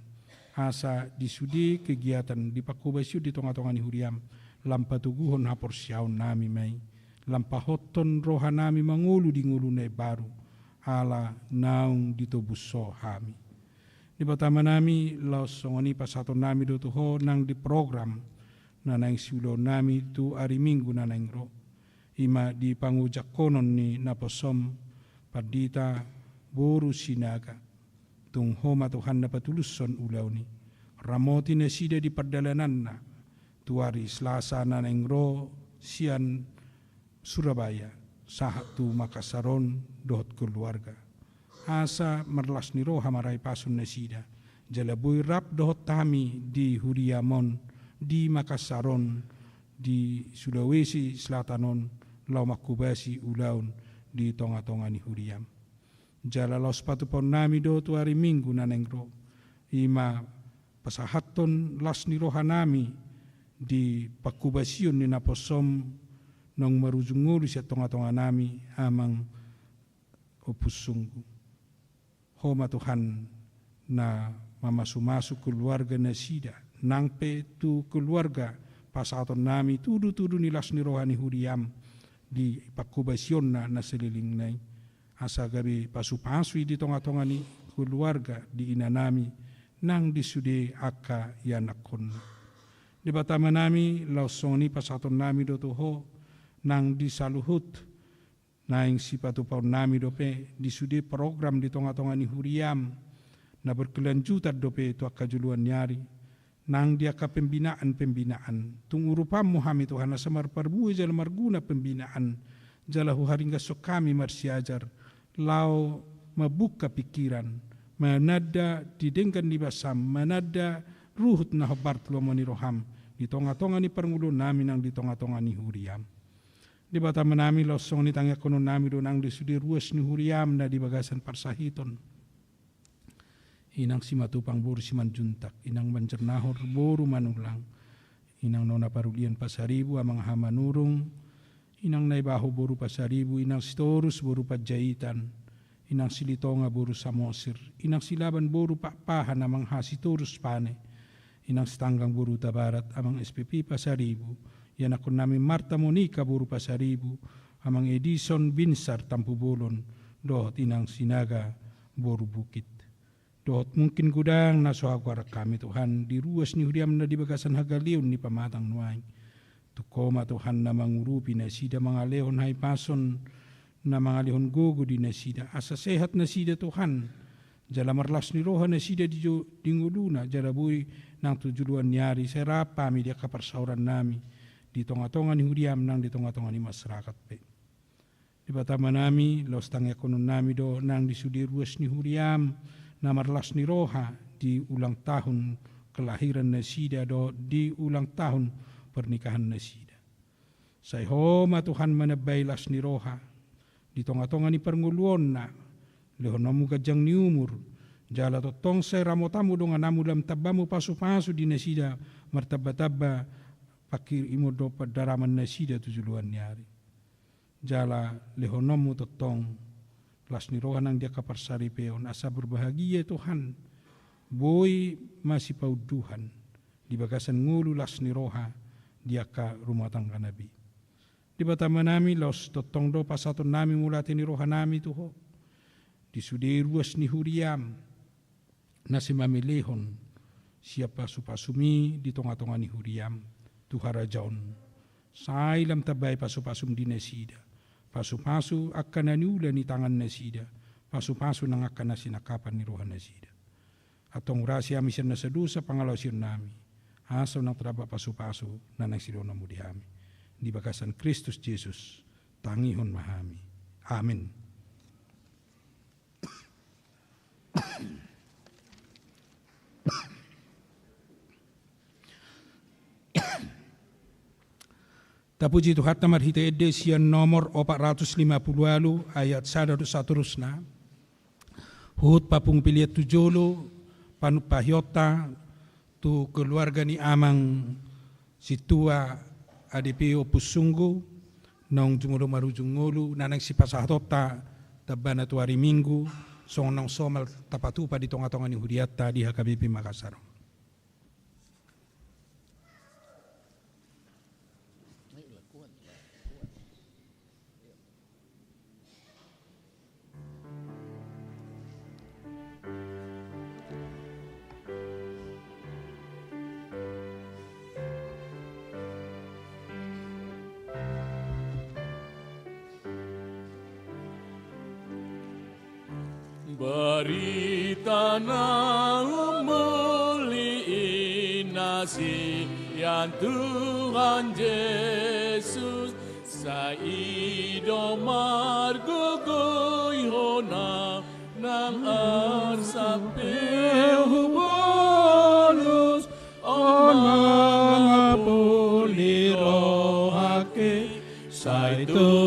S6: Asa disudi kegiatan di pakubasiu di tonga-tonga ni huriam. Lampa tuguhon hapor siyaon nami may. Lampa hoton roha nami mangulu di ngulu na baru. Ala naung ditobuso hami. Di batama nami laos songoni pasaton nami do tuho nang di program na nang siulo nami tu ari minggu na nang ro. Ima di pangujak konon ni naposom padita boru sinaga. Tung homa Tuhan na patuluson ulaw ni. Ramoti na sida di perdalanan na. Tuari Selasa na nengro sian Surabaya sahat tu Makasaron dohot keluarga. Asa merlas ni roha marai pasun nasida. Jalabuy rap dohot tami di Huriamon, di Makasaron, di Sulawesi Selatanon, lau makubasi ulaun di tonga-tonga ni Huriam. Jala lau sepatu pon nami do tuari minggu na nengro. Ima pasahaton las ni roha nami di pakubasion ni naposom nang marujungulu siya tonga-tonga nami amang opusunggu. Homa Tuhan na mamasumasu keluarga na sida nang pe tu keluarga pasaton nami tudu-tudu nilas ni rohani huriam di pakubasion na seliling nai. Asa gabi pasu-pasui di tonga-tonga ni keluarga di ina nami nang disude aka yanakon. Di batama nami lausong ni pasaton nami do tuho nang disaluhut naing sipatu paun nami dope disudi program di tonga-tonga ni huriam na berkelanjutan dope tu akajuluan nyari nang dia ka pembinaan tungurupam muhami Tuhan samar parbu jala marguna pembinaan jala huharingga sokami marsiajar lau mabuka pikiran manada didengkan di basam manada ruhut na hobart lomoni roham di tonga-tonga ni perngulu nami nang di tonga-tonga ni huriam. Di batama nami losong ni tangya kono nami do nang di sudi ruas ni huriam na di bagasan parsahiton. Inang simatupang boru siman juntak, inang manjernahor boru manulang, inang nona parulian pasaribu amang hamanurung, inang naibaho boru pasaribu, inang sitorus boru pajaitan, inang silitonga boru samosir, inang silaban boru pakpahan amang hasitorus pane, inang setanggang buru tabarat amang SPP pasaribu, yan akon namin Marta Monica buru pasaribu, amang Edison Binsar Tampu Bolon, dohot inang Sinaga buru bukit. Dohot mungkin gudang nasohagwara kami Tuhan, di ruas ni huriam na di bagasan hagalion ni pamatang nuay. Tukoma Tuhan na mangurupi na sida mga lehon hay pason, na mga lehon gogo di na sida, asa sehat na sida Tuhan, jala marlas ni roha na sida di nguluna, jala buhay nang tujuluan nyari, serap pami dia kaparsauran nami, di tonga-tonga ni huriam nang di tonga-tonga ni masyarakat pe. Di batama nami, los tangya konon nami do nang di sudi ruas ni huriam, na marlas ni roha di ulang tahun kelahiran na sida do di ulang tahun pernikahan na sida. Say homa Tuhan manabailas ni roha, di tonga-tonga ni pernguluan na, lehon namu gajang ni umur, jala totong say ramotamu dong anamu dalam tabamu pasu-pasu di nasida martaba-taba pakir imo do padaraman nasida tujuluan nyari. jala lehonomu totong las nirohan ang dia kaparsari peon asa berbahagia Tuhan boy masih pauduhan di bagasan ngulu las niroha dia ka rumah tangga nabi di batama nami los totong do pasaton nami mulati niroha nami tuho di sudai ruas ni huriam nasi mamilehon siapa supasumi di tonga-tonga ni huriam tuhara jaon sailam tabay pasupasum di nasida pasu-pasu akan naniula ni tangan nasida pasu-pasu nang akan nasinakapan ni rohan nasida atong rahasia misyan na sadusa pangalawsin nami asaw nang traba pasu-pasu na nagsilono mo dihami di bakasan Kristus Jesus tangihon mahami amen. Tapuji Tuhan tamar hita edesian nomor 450 ayat 1 seterusnya. Hut papung pilihat tujolo panupahyota tu keluarga ni amang situa ADP opus sunggu nong jumulo marujung ngulu nanang si pasahota tabana tu hari Minggu song nong somal tapatupa di tonga-tonga ni Huriata di HKBP Makassar.
S4: Berita na umuliin nasi yang Tuhan Yesus sa idomar gugoy hona nang arsapeu bonus ang mga pulirohake sa ito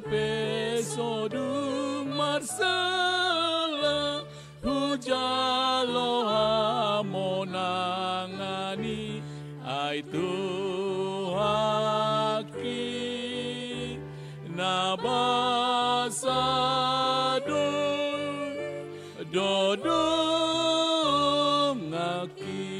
S4: peso dung marsala hujalo hamonangani ay tuhaki nabasado dodong aki.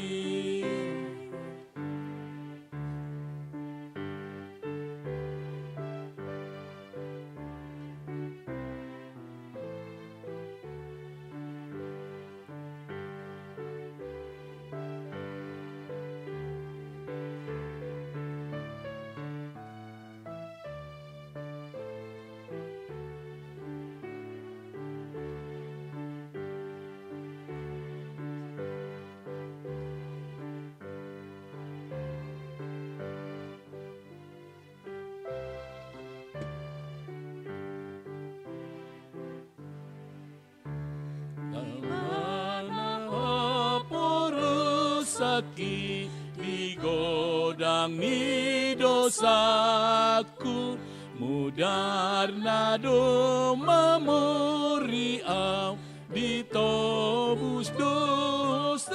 S4: Saki digodang ni dosaku mudar nado mamuriau ditobus dosaku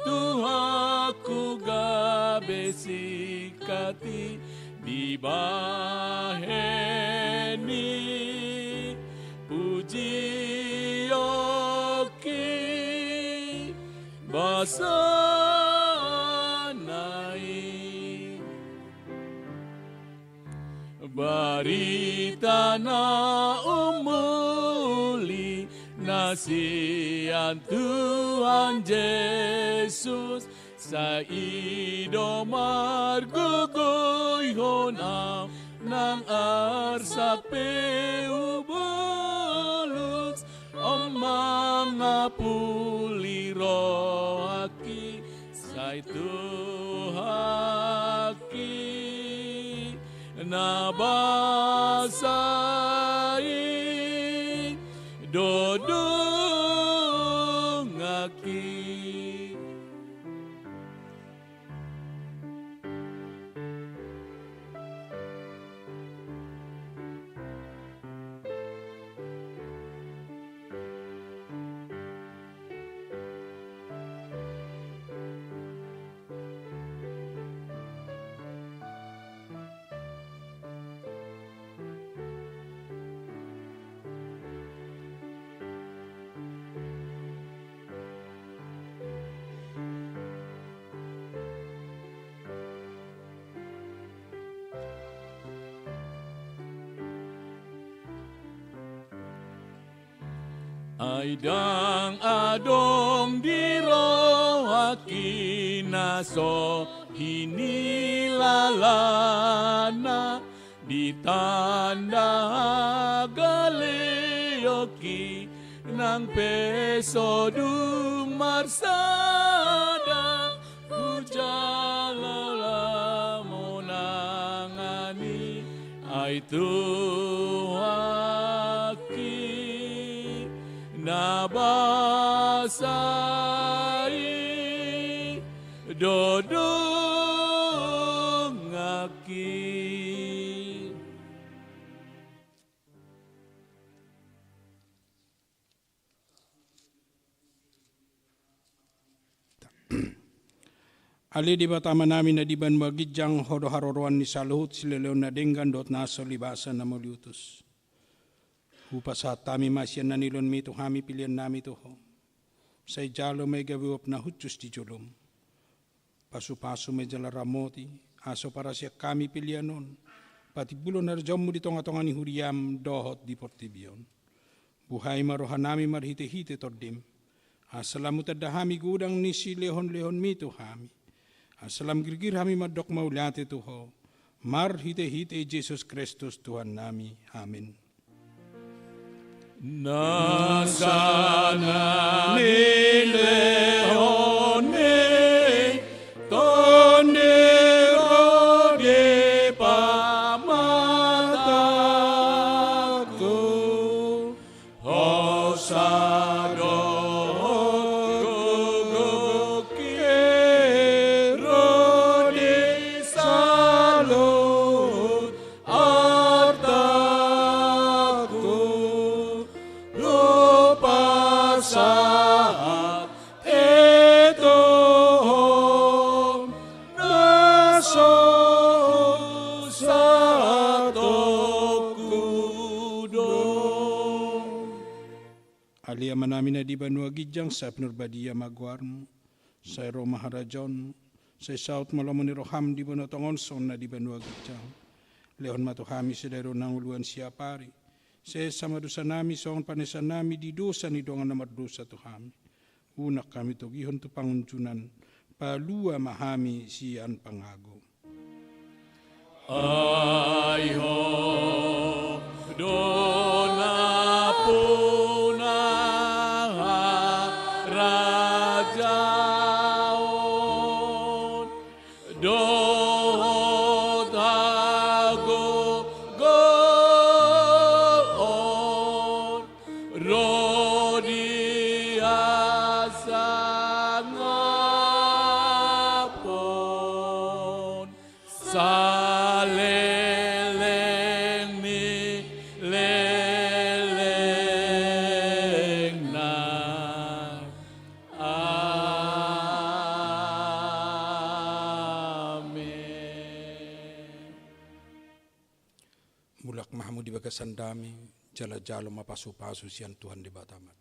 S4: Tuhaku gabesikati dibaheni puji basanai barita na umuli nasihan Tuhan Yesus sa idomar gugoy honam nang arsapeu bolus mga puliroaki sa ituhaki nabasai dodongaki. Aidang adong diro akinaso hinilalana ditanda galeoki nang peso dumarsada hujalala monangani aituaki nabasai dodongaki.
S6: Ali di batama namin na diban magijang hodo haroroan ni saluhut sileleon na denggan dot naso libasan na moliutus. Upasa tami masyan na nilon mito kami pilihan nami toho. Sa ijalo may gawiwap na hutsus di julom. Pasu-pasu may jala ramoti, aso para siya kami pilihan nun. Pati bulo na rajam mo ditong atongan ni huriyam dohot di portibion. Buhay marohan nami marhite-hite tordim. Asalamu tadahami gudang ni si lehon-lehon mito kami. Asalam girgir kami madok maulate toho. Marhite-hite Jesus Kristus Tuhan nami. Amin.
S4: Nasana ni leone tonero de pamataku osado gogokero di salut artaku saat itu naso satu kudo.
S6: Alia manami na di banua gijang sa penurbadia magwarmo, sa ero maharajon, sa saut malamon ni roham di banua tongonson na di banua gijang. Lehon matuhami sedero nang uluan siapari. Se sama dosa nami soong panesan nami di dosa ni dongan namar dosa tu kami. Unak kami to gihon tu panguncunan palua mahami sian pangago.
S4: Aiho dona puna rajaon dohot hago Rodi asangapon saleleng ni leleng na amin.
S6: Mulak mahamu di bagasan dami. Jala-jalo mapasu-pasu sian Tuhan di batamat.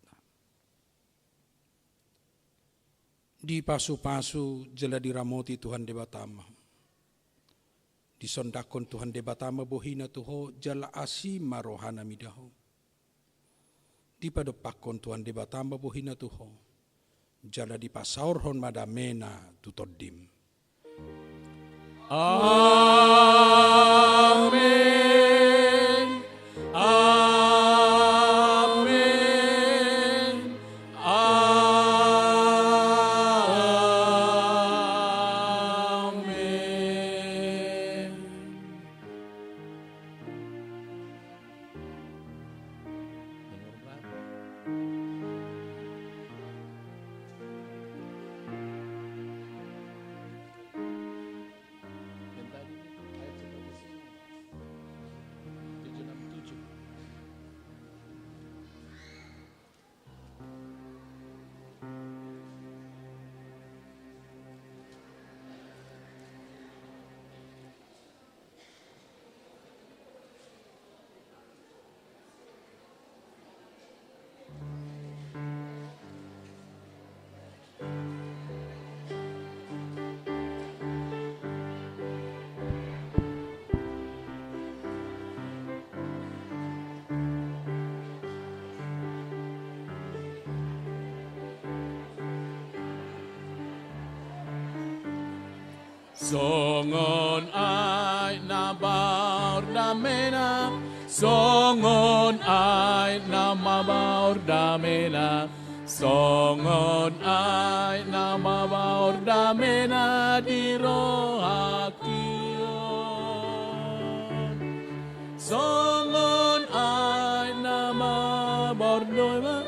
S6: Di pasu-pasu jala diramoti Tuhan di batama. Di sondakon Tuhan di batama bohina tuho jala asi marohana midaho. Di padopakon Tuhan di batama bohina tuho jala di pasaurhon madamena tutoddim.
S4: Amin. Amin. Amin. Songon ay nabaur damena, songon ay namabaur damena, songon ay namabaur damena di rohakion. Songon ay namabaur damena,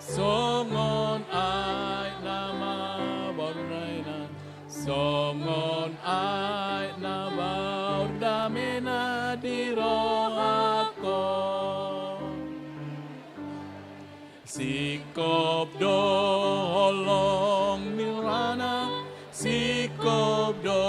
S4: songon ay namabaur damena, songon ay nabaur damena di rohakon. Sikop do holong nirana, sikop do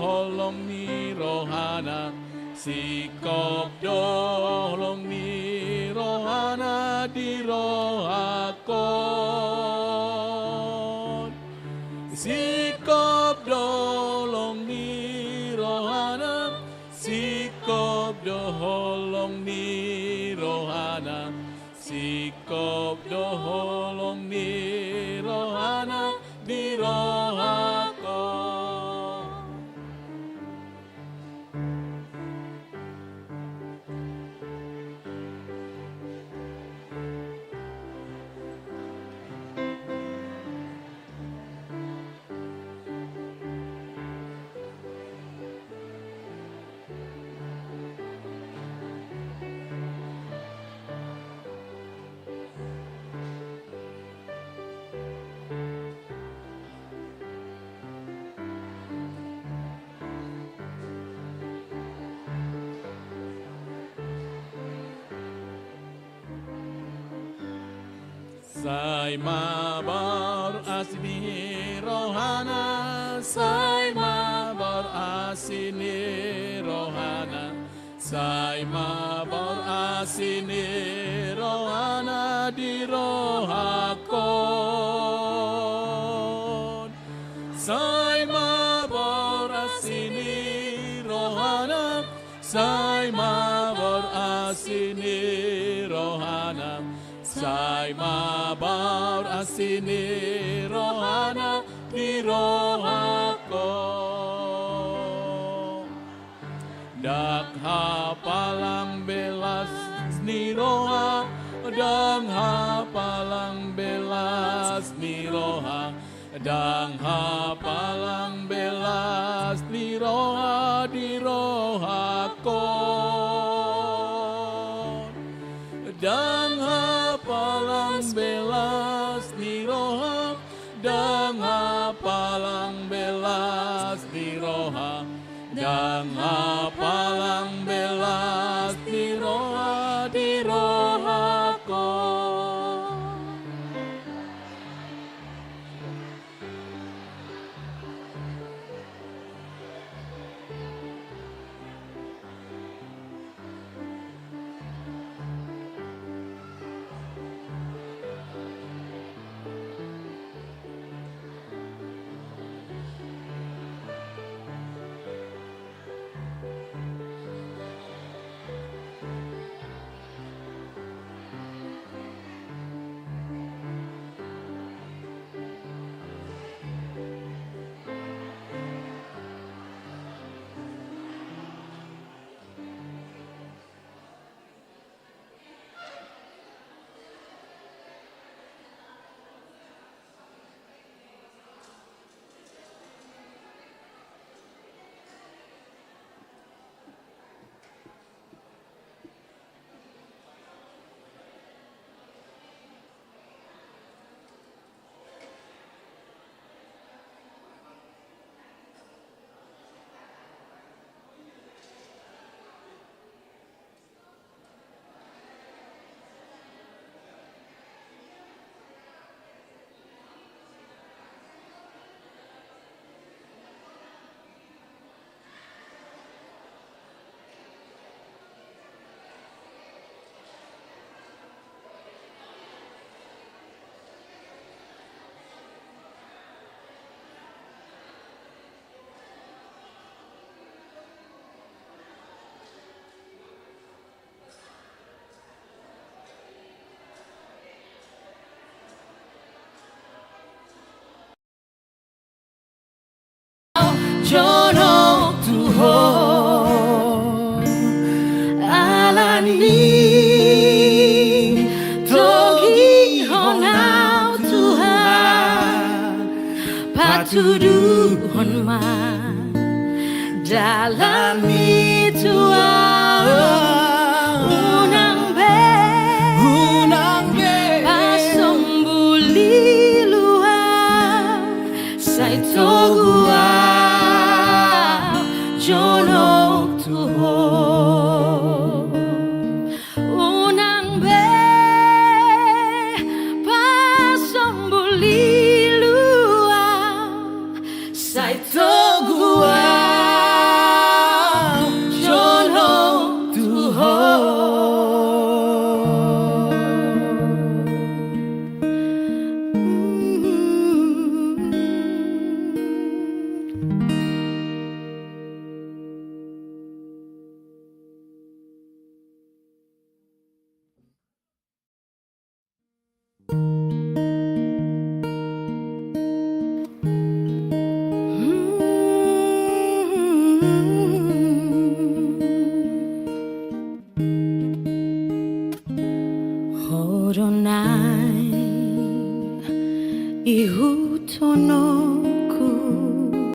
S4: holong nirohana, sikop do holong nirohana di rohakon. Sikop dolong ni rohana, sikop doholong ni rohana, sikop doholong ni rohana di rohakon. Sai mabar asini rohana, sai mabar asini rohana, sai mabar asini rohana di rohakon. Sai mabar asini rohana, sai mabar asini rohana, sai mabar asini rohana di rohakon. Dak hapalang belas ni roha, dang hapalang belas ni roha, dang hapalang belas ni roha di rohakon. Dang hapalang belas ni roha, dang hapalang belas ni roha, dang hapalang belas ni roha di rohakon.
S2: John patuduhon dalam itu unang be pasombuli luar sai togua jonok tuho unang be pasombuli luar sai togua Horonai ihutono